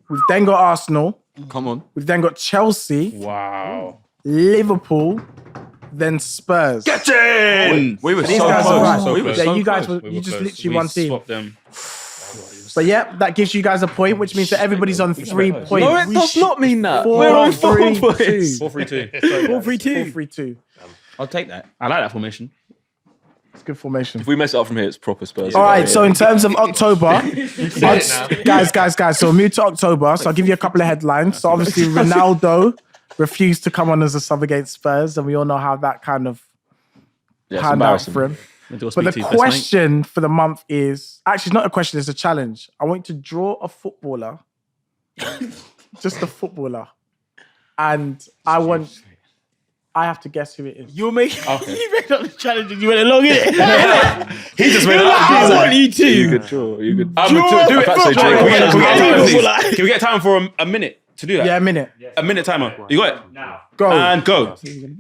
Speaker 1: We've then got Arsenal.
Speaker 4: Come on.
Speaker 1: We've then got Chelsea,
Speaker 5: Wow.
Speaker 1: Liverpool, then Spurs.
Speaker 5: Get in!
Speaker 3: We were
Speaker 1: These
Speaker 3: so
Speaker 1: guys
Speaker 3: close.
Speaker 1: are right.
Speaker 5: So
Speaker 1: Yeah,
Speaker 5: close.
Speaker 1: you guys were
Speaker 5: We
Speaker 1: you
Speaker 5: were
Speaker 1: just
Speaker 5: close.
Speaker 1: literally
Speaker 5: We
Speaker 1: one team.
Speaker 5: swapped them.
Speaker 1: But yeah, that gives you guys a point, which means that everybody's on 3 points.
Speaker 3: No, it does not mean that.
Speaker 1: 4,
Speaker 3: We're on 4
Speaker 1: 3,
Speaker 3: points.
Speaker 5: 4-3-2.
Speaker 6: 4-3-2.
Speaker 1: 4-3-2.
Speaker 4: I'll take that.
Speaker 5: I like that formation.
Speaker 1: It's good formation.
Speaker 3: If we mess it up from here, it's proper Spurs.
Speaker 1: All right, so in terms of October, guys, so we'll move to October. So I'll give you a couple of headlines. So obviously, Ronaldo refused to come on as a sub against Spurs, and we all know how that kind of
Speaker 3: Yeah, it's
Speaker 1: panned out
Speaker 3: embarrassing.
Speaker 1: for him.
Speaker 5: But
Speaker 1: But the question for the month is actually it's not a question, it's a challenge. I want you to draw a footballer, just a footballer, and I have to guess who it is.
Speaker 6: You made up the challenge and you went along in it.
Speaker 5: He just made it up.
Speaker 6: I want you to.
Speaker 3: You could draw. You could.
Speaker 5: Do it.
Speaker 3: If I say
Speaker 5: Can we get
Speaker 3: Jake,
Speaker 5: time, please? Can we get time for a minute to do that?
Speaker 1: Yeah, a minute.
Speaker 5: A minute timer. You got it?
Speaker 1: Go.
Speaker 5: And go.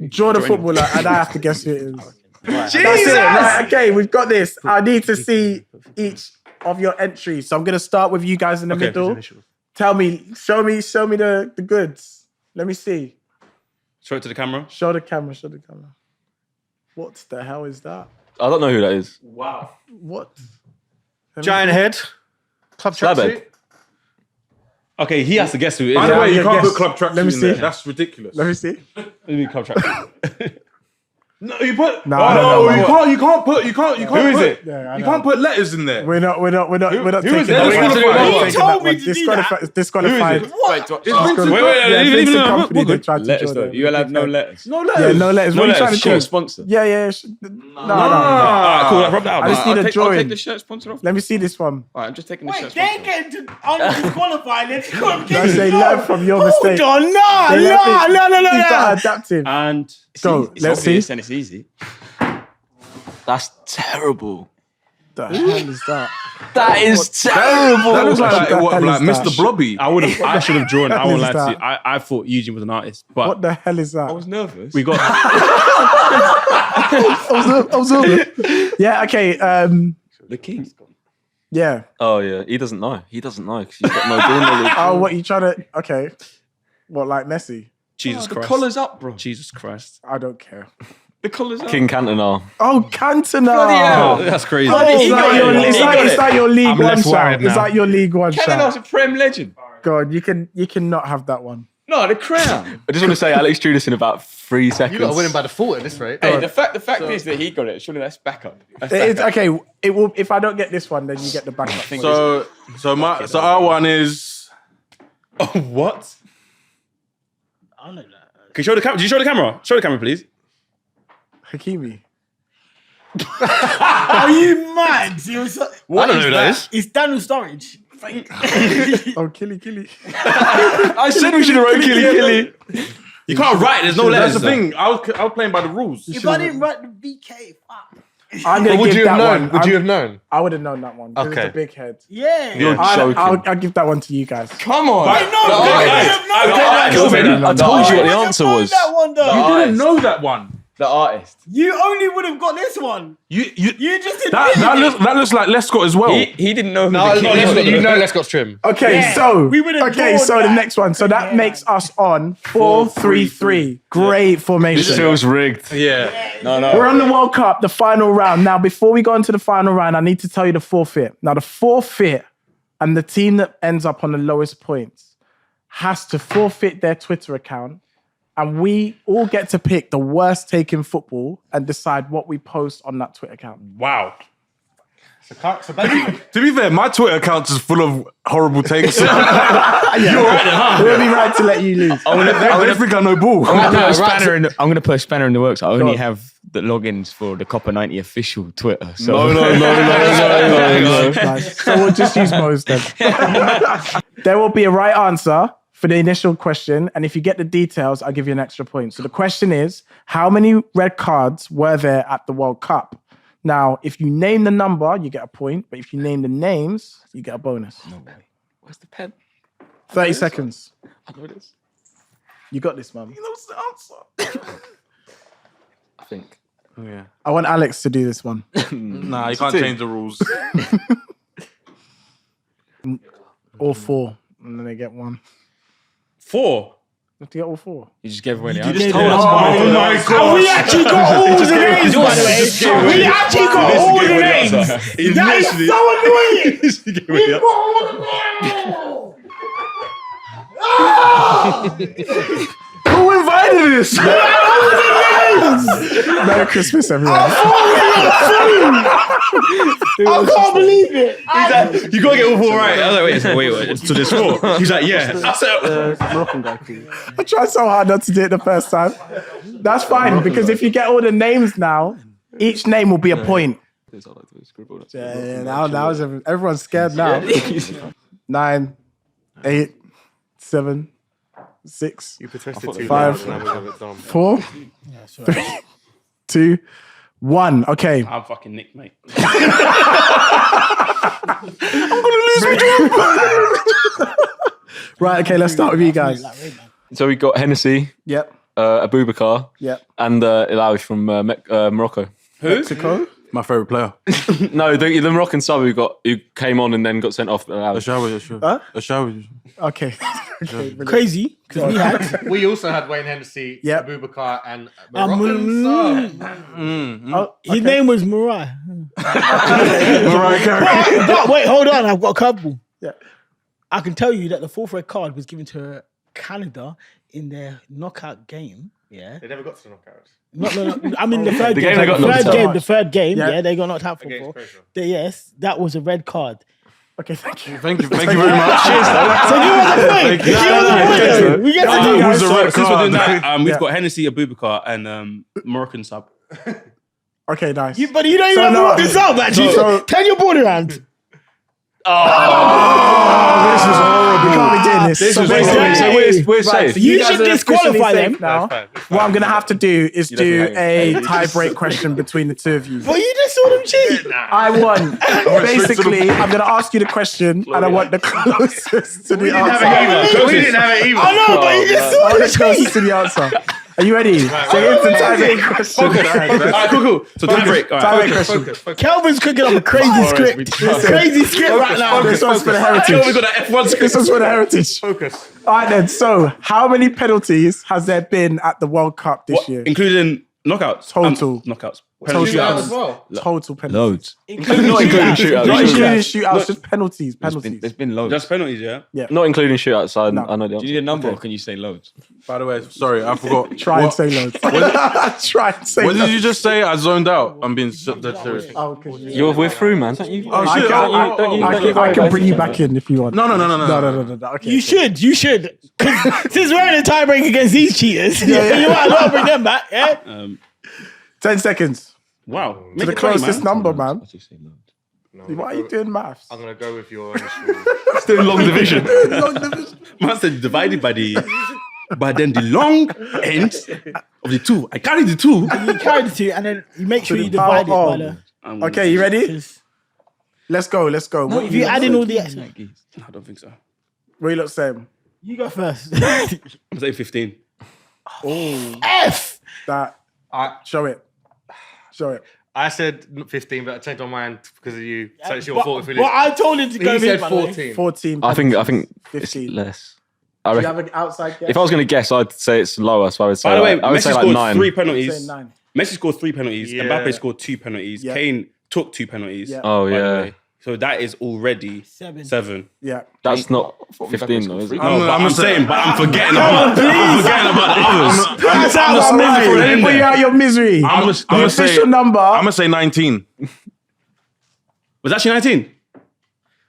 Speaker 1: Draw the footballer, and I have to guess who it is. That's it. Right, okay, we've got this. I need to see each of your entries. So I'm gonna start with you guys in the middle. Tell me, show me the goods. Let me see.
Speaker 5: Show it to the camera.
Speaker 1: Show the camera. What the hell is that?
Speaker 3: I don't know who that is.
Speaker 1: What?
Speaker 7: Giant head. Club
Speaker 3: Slabhead.
Speaker 7: tracksuit.
Speaker 5: Okay, he has to guess who it is.
Speaker 2: By the way, you can't
Speaker 1: guess.
Speaker 2: put club tracksuit
Speaker 1: Let me
Speaker 2: in there.
Speaker 1: see.
Speaker 2: That's ridiculous.
Speaker 1: Let me see.
Speaker 5: Let me club track.
Speaker 2: No, you put.
Speaker 1: No,
Speaker 2: you can't put. You can't.
Speaker 5: Who is it?
Speaker 1: Yeah, I
Speaker 2: You
Speaker 1: know.
Speaker 2: can't put letters in there.
Speaker 1: We're not
Speaker 2: who is
Speaker 1: taking
Speaker 2: it?
Speaker 1: that.
Speaker 2: He
Speaker 6: told me to do that.
Speaker 1: It's disqualified.
Speaker 5: Wait,
Speaker 1: Yeah,
Speaker 5: leave
Speaker 1: Vincent
Speaker 5: it.
Speaker 1: Company, they tried to
Speaker 4: Letters
Speaker 1: draw
Speaker 4: though.
Speaker 1: that.
Speaker 4: You allowed no letters.
Speaker 2: No
Speaker 1: Yeah,
Speaker 2: letters.
Speaker 1: no letters.
Speaker 5: No
Speaker 1: What are you trying
Speaker 5: letters.
Speaker 1: to
Speaker 5: Shirt
Speaker 1: do?
Speaker 5: sponsor.
Speaker 1: Yeah. No.
Speaker 5: Alright, cool. Rub that out.
Speaker 1: I just need a
Speaker 4: I'll
Speaker 1: drawing.
Speaker 4: take the shirt sponsor off.
Speaker 1: Let me see this one.
Speaker 4: All right, I'm just taking the
Speaker 6: Wait,
Speaker 4: shirt
Speaker 6: they're
Speaker 4: sponsor off.
Speaker 6: getting undisqualified.
Speaker 1: Don't say learn from your mistake.
Speaker 6: Hold on,
Speaker 1: They
Speaker 6: no.
Speaker 1: He's not adaptive.
Speaker 5: And
Speaker 1: Go.
Speaker 4: It's
Speaker 1: Let's see.
Speaker 4: obvious and it's easy.
Speaker 3: That's terrible.
Speaker 1: The hell is that?
Speaker 3: That is terrible.
Speaker 2: That looks like
Speaker 1: What the hell is
Speaker 2: Mr.
Speaker 1: that?
Speaker 2: Blobby.
Speaker 5: I should have drawn. I won't lie
Speaker 1: hell
Speaker 5: to
Speaker 1: is
Speaker 5: you. I thought Eugene was an artist,
Speaker 1: What
Speaker 5: but
Speaker 1: the hell is
Speaker 4: I
Speaker 1: that?
Speaker 4: was nervous.
Speaker 5: we got.
Speaker 1: Yeah. Okay.
Speaker 4: The king.
Speaker 1: Yeah.
Speaker 3: Oh yeah, he doesn't know. He doesn't know because he's got no ball knowledge.
Speaker 1: Oh, what you trying to? Okay. What, like Messi?
Speaker 5: Jesus
Speaker 4: The
Speaker 5: Christ.
Speaker 4: collar's up, bro.
Speaker 5: Jesus Christ.
Speaker 1: I don't care.
Speaker 4: The collar's up.
Speaker 3: King Cantona.
Speaker 1: Oh, Cantona.
Speaker 4: hell.
Speaker 5: That's crazy.
Speaker 1: Is that your League
Speaker 7: I'm
Speaker 1: One
Speaker 7: less
Speaker 1: shout?
Speaker 7: worried
Speaker 1: Is
Speaker 7: now.
Speaker 1: that your League One
Speaker 4: Canada's
Speaker 1: shout?
Speaker 4: a Prem legend.
Speaker 1: God, you cannot have that one.
Speaker 4: No, the crown.
Speaker 3: I just want to say Alex drew this in about 3 seconds.
Speaker 7: You got to win him by default at this rate.
Speaker 4: Hey, the fact is that he got it. Surely that's backup. That's
Speaker 1: It's,
Speaker 4: backup.
Speaker 1: okay, it will. If I don't get this one, then you get the backup.
Speaker 2: So our one is.
Speaker 5: Oh, what?
Speaker 6: I don't know that.
Speaker 5: Can you show the camera? Did you show the camera? Show the camera, please.
Speaker 1: Hakimi.
Speaker 6: Are you mad?
Speaker 5: What is that?
Speaker 6: It's Daniel Sturridge.
Speaker 1: Oh, Killy.
Speaker 3: I said we should have wrote Killy.
Speaker 5: You can't write. There's no
Speaker 2: That's
Speaker 5: letters.
Speaker 2: the thing. I was playing by the rules.
Speaker 6: If I didn't write the VK, fuck.
Speaker 1: I'm gonna
Speaker 7: Would
Speaker 1: give
Speaker 7: you have
Speaker 1: that
Speaker 7: known?
Speaker 1: one.
Speaker 7: Would you have known?
Speaker 1: I would have known that one. 'Cause
Speaker 7: Okay.
Speaker 1: It's a big head.
Speaker 6: Yeah.
Speaker 3: You're joking.
Speaker 1: I'll give that one to you guys.
Speaker 4: Come on.
Speaker 6: I told you what the answer was.
Speaker 3: I told you what the answer was.
Speaker 6: That one, though.
Speaker 2: You didn't know that one.
Speaker 4: The artist.
Speaker 6: You only would have got this one.
Speaker 2: You
Speaker 6: just did
Speaker 2: that looks like Lescott as well.
Speaker 4: He didn't know who
Speaker 7: No,
Speaker 4: the king was.
Speaker 7: you know Lescott's trim.
Speaker 1: Okay,
Speaker 6: Yeah,
Speaker 1: so
Speaker 6: we would've
Speaker 1: okay,
Speaker 6: drawn
Speaker 1: so the
Speaker 6: that.
Speaker 1: next one. So that makes us on 4-3-3. Great formation.
Speaker 3: This feels rigged.
Speaker 7: Yeah.
Speaker 1: We're on the World Cup, the final round. Now, before we go into the final round, I need to tell you the forfeit. Now, the forfeit and the team that ends up on the lowest points has to forfeit their Twitter account. And we all get to pick the worst take in football and decide what we post on that Twitter account.
Speaker 5: Wow.
Speaker 2: To be fair, my Twitter account is full of horrible takes.
Speaker 1: You're right then, huh? It would be right to let you lose.
Speaker 2: I think I know ball.
Speaker 4: I'm going to put a spanner in the works. I only have the logins for the Copper 90 official Twitter. So.
Speaker 2: No.
Speaker 1: Nice. So we'll just use Mo's then. There will be a right answer for the initial question, and if you get the details, I'll give you an extra point. So the question is, how many red cards were there at the World Cup? Now, if you name the number, you get a point, but if you name the names, you get a bonus.
Speaker 4: No way. Where's the pen?
Speaker 1: 30 seconds.
Speaker 4: I know this.
Speaker 1: You got this, man.
Speaker 3: I think.
Speaker 2: Yeah.
Speaker 1: I want Alex to do this one.
Speaker 2: Nah, you can't change the rules.
Speaker 1: All four, and then they get one.
Speaker 5: 4.
Speaker 1: You have to get all four.
Speaker 4: You just gave away the
Speaker 5: You
Speaker 4: answer.
Speaker 5: just told us.
Speaker 2: Oh my
Speaker 6: And
Speaker 2: god.
Speaker 6: we actually got all the names, by the way. We actually got all the names. That is so annoying. We got all the names.
Speaker 2: Who invited this?
Speaker 1: Merry Christmas, everyone.
Speaker 6: I can't believe it.
Speaker 5: You gotta get all 4 right. I was like, wait. So there's 4. He's like, yeah. I said,
Speaker 1: Moroccan guy, please. I tried so hard not to do it the first time. That's fine, because if you get all the names now, each name will be a point. Yeah, now everyone's scared now. 9, 8, 7, 6,
Speaker 7: You protested too
Speaker 1: 5,
Speaker 7: loud, now we have it done.
Speaker 1: 4, 3, 2, 1. Okay.
Speaker 5: I'm fucking Nick, mate.
Speaker 1: Right, okay, let's start with you guys.
Speaker 3: So we got Hennessy,
Speaker 1: Yep.
Speaker 3: Abubakar,
Speaker 1: Yep.
Speaker 3: and Ilawi from Morocco.
Speaker 1: Mexico.
Speaker 2: My favourite player.
Speaker 3: No, the Moroccan sub who came on and then got sent off.
Speaker 2: Ashawi.
Speaker 1: Huh?
Speaker 2: Ashawi.
Speaker 1: Okay. Okay. brilliant.
Speaker 6: Crazy, because we had.
Speaker 7: We also had Wayne Hennessy,
Speaker 1: Yep.
Speaker 7: Abubakar, and
Speaker 1: Oh,
Speaker 6: His name was Mariah.
Speaker 2: Mariah Carey.
Speaker 6: But wait, hold on. I've got a couple.
Speaker 1: Yeah.
Speaker 6: I can tell you that the fourth red card was given to Canada in their knockout game. Yeah.
Speaker 7: They never got to the knockouts.
Speaker 6: No. I mean the third
Speaker 3: The
Speaker 6: game.
Speaker 3: game they got knocked out.
Speaker 6: The third game.
Speaker 1: Yeah.
Speaker 6: Yeah, they got knocked out for.
Speaker 7: Against Croatia.
Speaker 6: Yes, that was a red card.
Speaker 1: Okay, thank you.
Speaker 2: Thank you very much.
Speaker 6: So give us a point. Give us a point. We get to do
Speaker 2: Who's
Speaker 6: this.
Speaker 2: the red
Speaker 5: Since we're doing
Speaker 2: card?
Speaker 5: that, we've
Speaker 1: Yeah.
Speaker 5: got Hennessy, Abubakar, and Moroccan sub.
Speaker 1: Okay, nice.
Speaker 6: But you don't
Speaker 1: So
Speaker 6: even
Speaker 1: no,
Speaker 6: know this up, actually.
Speaker 1: so-
Speaker 6: Turn your board around.
Speaker 1: This is horrible. We can't be doing this. So basically,
Speaker 3: we're safe.
Speaker 6: You
Speaker 1: guys
Speaker 6: should
Speaker 1: are officially
Speaker 6: disqualify
Speaker 1: safe
Speaker 6: them.
Speaker 1: now.
Speaker 7: That's fine.
Speaker 1: What I'm going to have to do is do
Speaker 3: don't
Speaker 1: a tie-break question between the two of you.
Speaker 6: But you just saw them cheat.
Speaker 1: I won. Basically, I'm going to ask you the question, and I want the closest to the answer.
Speaker 7: We didn't have it either.
Speaker 6: I know, but you just
Speaker 1: I
Speaker 6: saw
Speaker 1: want
Speaker 6: them
Speaker 1: the closest
Speaker 6: cheat.
Speaker 1: to the answer. Are you ready? So it's a tie-break question.
Speaker 5: Alright, cool. So time break. All
Speaker 1: Tie-break
Speaker 5: right.
Speaker 1: question.
Speaker 6: Kelvin's cooking up a crazy script. Crazy script right now.
Speaker 1: This one's for the
Speaker 5: We
Speaker 1: heritage.
Speaker 5: got that F1
Speaker 1: This
Speaker 5: script.
Speaker 1: one's for the heritage.
Speaker 7: Focus.
Speaker 1: All right then. So, how many penalties has there been at the World Cup this year?
Speaker 5: Including knockouts.
Speaker 1: Total.
Speaker 5: Knockouts.
Speaker 1: Total
Speaker 7: Shootouts as well.
Speaker 1: Total penalties.
Speaker 4: Loads.
Speaker 3: Not including shootouts.
Speaker 1: Not including shootouts, just penalties.
Speaker 4: There's been loads.
Speaker 5: Just penalties, yeah?
Speaker 3: Not including shootouts. So
Speaker 1: No.
Speaker 3: I know the
Speaker 4: Do
Speaker 3: answer.
Speaker 4: you need a number or can you say loads?
Speaker 2: By the way, sorry, I forgot.
Speaker 1: Try and say loads. Try and say
Speaker 2: What
Speaker 1: loads.
Speaker 2: did you just say? I zoned out. I'm being dead serious.
Speaker 1: Oh, okay.
Speaker 3: We're through, man. Don't you?
Speaker 2: Oh,
Speaker 1: I
Speaker 2: shit.
Speaker 1: I can bring you back in if you want.
Speaker 2: No.
Speaker 1: No. Okay.
Speaker 6: You should. Since we're in a tiebreak against these cheaters, you might as well bring them back. Yeah.
Speaker 1: 10 seconds.
Speaker 5: Wow.
Speaker 1: To
Speaker 5: Make
Speaker 1: the
Speaker 5: it plain,
Speaker 1: closest
Speaker 5: man.
Speaker 1: number, man.
Speaker 7: No,
Speaker 1: Why are you doing maths?
Speaker 7: I'm going to go with your initial.
Speaker 3: Still in long division.
Speaker 5: Man said divided by the... But then the long end of the two. I carried the two.
Speaker 6: You carry the two, and then you make sure you
Speaker 1: power
Speaker 6: divide it by
Speaker 1: of.
Speaker 6: the.
Speaker 1: Okay, you ready?
Speaker 6: 'cause
Speaker 1: Let's go. What
Speaker 6: if you add in all the
Speaker 5: I don't think so.
Speaker 1: What you look saying?
Speaker 6: you go first.
Speaker 5: I'm saying 15.
Speaker 6: F.
Speaker 1: That Show it.
Speaker 7: I said 15, but I changed my mind because of you. So it's your fault if we lose.
Speaker 6: Well, I told him to go
Speaker 7: He said
Speaker 6: mid, by the way.
Speaker 7: 14.
Speaker 1: 14.
Speaker 3: I think it's
Speaker 1: 15.
Speaker 3: less.
Speaker 1: Do you have an outside guess?
Speaker 3: If I was going to guess, I'd say it's lower. So I would say.
Speaker 5: By the way,
Speaker 3: I would
Speaker 5: Messi
Speaker 3: say like
Speaker 5: scored
Speaker 3: 9.
Speaker 5: 3
Speaker 1: Say
Speaker 5: penalties.
Speaker 1: 9.
Speaker 5: Messi scored 3 penalties.
Speaker 7: Yeah.
Speaker 5: Mbappe scored 2 penalties.
Speaker 1: Yeah.
Speaker 5: Kane took 2 penalties.
Speaker 1: Yeah.
Speaker 3: Oh
Speaker 5: by the
Speaker 3: yeah,
Speaker 5: way. So that is already 7.
Speaker 1: Yeah.
Speaker 3: that's not 15 though, is it?
Speaker 5: No, but I'm saying, but I'm forgetting about the others.
Speaker 1: That's
Speaker 5: I'm
Speaker 1: right. Let me put you out your misery.
Speaker 2: I'm
Speaker 1: The
Speaker 2: gonna say
Speaker 1: official number.
Speaker 2: I'm gonna say 19.
Speaker 5: Was it actually 19?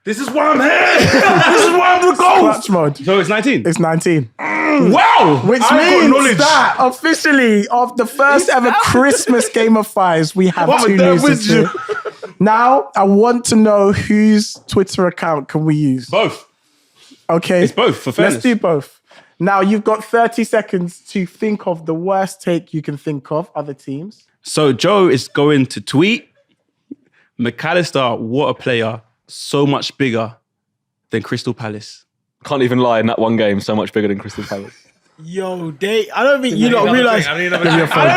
Speaker 2: This is why I'm here. This is why I'm the goal.
Speaker 1: Clutch mode.
Speaker 5: So it's 19.
Speaker 1: It's 19.
Speaker 5: Wow!
Speaker 1: Which means that officially of the first ever Christmas Game of Fives, we have
Speaker 2: What
Speaker 1: 2
Speaker 2: was that
Speaker 1: losers
Speaker 2: with you?
Speaker 1: here. Now, I want to know whose Twitter account can we use?
Speaker 5: Both.
Speaker 1: Okay.
Speaker 5: It's both, for fairness.
Speaker 1: Let's do both. Now, you've got 30 seconds to think of the worst take you can think of, other teams.
Speaker 5: So Joe is going to tweet, McAllister, what a player, so much bigger than Crystal Palace.
Speaker 3: Can't even lie. In that one game, so much bigger than Crystal Palace.
Speaker 6: Yo, I don't think you lot realize.
Speaker 7: I
Speaker 6: I don't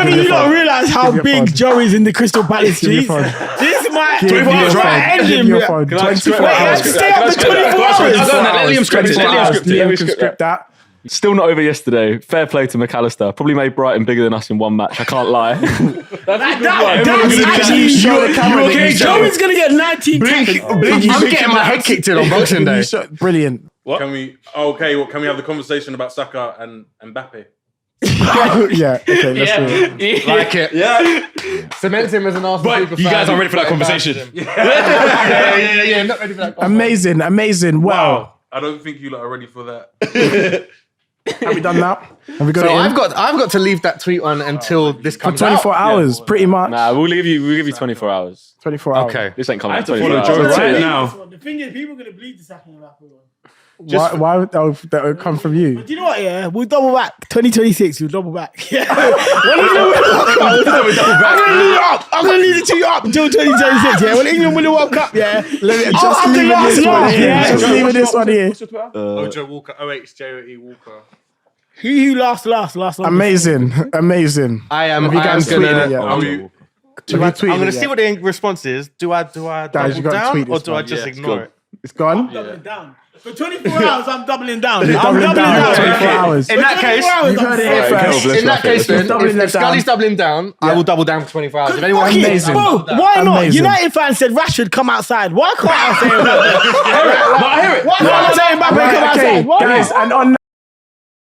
Speaker 6: think you lot realize how
Speaker 1: Give me your
Speaker 6: big
Speaker 1: phone.
Speaker 6: Joe is in the Crystal Palace.
Speaker 1: Give me your
Speaker 6: Jeez.
Speaker 1: phone.
Speaker 6: This might
Speaker 1: Give me your
Speaker 6: this might
Speaker 1: phone.
Speaker 6: end
Speaker 1: Give
Speaker 6: him.
Speaker 1: me your
Speaker 6: bro.
Speaker 1: phone.
Speaker 6: Wait,
Speaker 1: 24
Speaker 6: let's
Speaker 1: hours.
Speaker 6: stay up to 24 hours.
Speaker 5: Let Liam script it.
Speaker 1: 24
Speaker 5: Let Liam
Speaker 1: hours.
Speaker 5: script it.
Speaker 1: Liam can script that.
Speaker 3: Still not over yesterday. Fair play to McAllister. Probably made Brighton bigger than us in one match. I can't lie.
Speaker 6: That's actually
Speaker 1: show the camera that you
Speaker 6: Joe is going to get 19 tackles.
Speaker 7: I'm getting my head kicked in on Boxing Day.
Speaker 1: Brilliant.
Speaker 2: Can we? Okay. Well, can we have the conversation about Saka and Mbappe?
Speaker 1: Yeah, okay, let's do it.
Speaker 7: Like it. Yeah. Cement him as an Arsenal
Speaker 5: But
Speaker 7: super
Speaker 5: you
Speaker 7: fan.
Speaker 5: guys aren't ready for that conversation.
Speaker 7: Yeah. Not ready for that conversation.
Speaker 1: Amazing. Wow.
Speaker 2: I don't think you lot are ready for that.
Speaker 1: Have we done that? Have we got
Speaker 7: So
Speaker 1: it in?
Speaker 7: I've got to leave that tweet on until this
Speaker 1: For
Speaker 7: comes
Speaker 1: 24
Speaker 7: out.
Speaker 1: hours, pretty much.
Speaker 3: Nah, we'll give you 24 hours.
Speaker 1: 24 hours.
Speaker 7: Okay.
Speaker 3: This ain't coming
Speaker 5: I
Speaker 3: out
Speaker 5: have to
Speaker 3: 24
Speaker 5: follow
Speaker 3: hours.
Speaker 5: Joe right now.
Speaker 6: The thing is, people are going to bleed the second lap.
Speaker 1: Why would that would come from you?
Speaker 6: Do you know what? Yeah, we'll double back. 2026, we'll double back. Yeah. I'm going to leave the two up until 2026. Yeah, when England win the World Cup. Yeah.
Speaker 1: Just leave this one here. Just leave this one here.
Speaker 7: Joe Walker. Oh wait, it's J.O.E. Walker.
Speaker 6: Who last?
Speaker 1: Amazing.
Speaker 7: I am.
Speaker 1: Have you guys
Speaker 7: I'm
Speaker 1: tweeted it yet?
Speaker 2: Are we?
Speaker 1: Have you tweeted
Speaker 7: going to
Speaker 1: it
Speaker 7: see
Speaker 1: yet?
Speaker 7: what the response is. Do I
Speaker 1: Guys,
Speaker 7: double
Speaker 1: you gotta
Speaker 7: down
Speaker 1: tweet
Speaker 7: or
Speaker 1: this
Speaker 7: do I
Speaker 1: one.
Speaker 7: just
Speaker 3: Yeah, it's
Speaker 7: ignore
Speaker 3: good.
Speaker 7: it?
Speaker 1: It's gone?
Speaker 6: Doubling down. For 24 hours, I'm doubling down. I'm
Speaker 1: Doubling
Speaker 6: doubling
Speaker 1: down.
Speaker 6: down.
Speaker 1: 24 hours.
Speaker 7: In that case,
Speaker 1: You heard it here
Speaker 3: Alright,
Speaker 1: first.
Speaker 3: cool, let's
Speaker 7: in that
Speaker 3: wrap it.
Speaker 7: case, then,
Speaker 1: doubling
Speaker 7: if
Speaker 1: it down.
Speaker 7: Scully's doubling down, I will double down for 24 hours. If anyone
Speaker 6: Fuck it,
Speaker 1: Amazing.
Speaker 6: bro, why not?
Speaker 1: Amazing.
Speaker 6: United fans said Rashford come outside. Why can't I say Mbappe? Why can't I say Mbappe come
Speaker 1: Right, okay,
Speaker 6: outside? Why
Speaker 1: guys,
Speaker 6: not?
Speaker 1: and on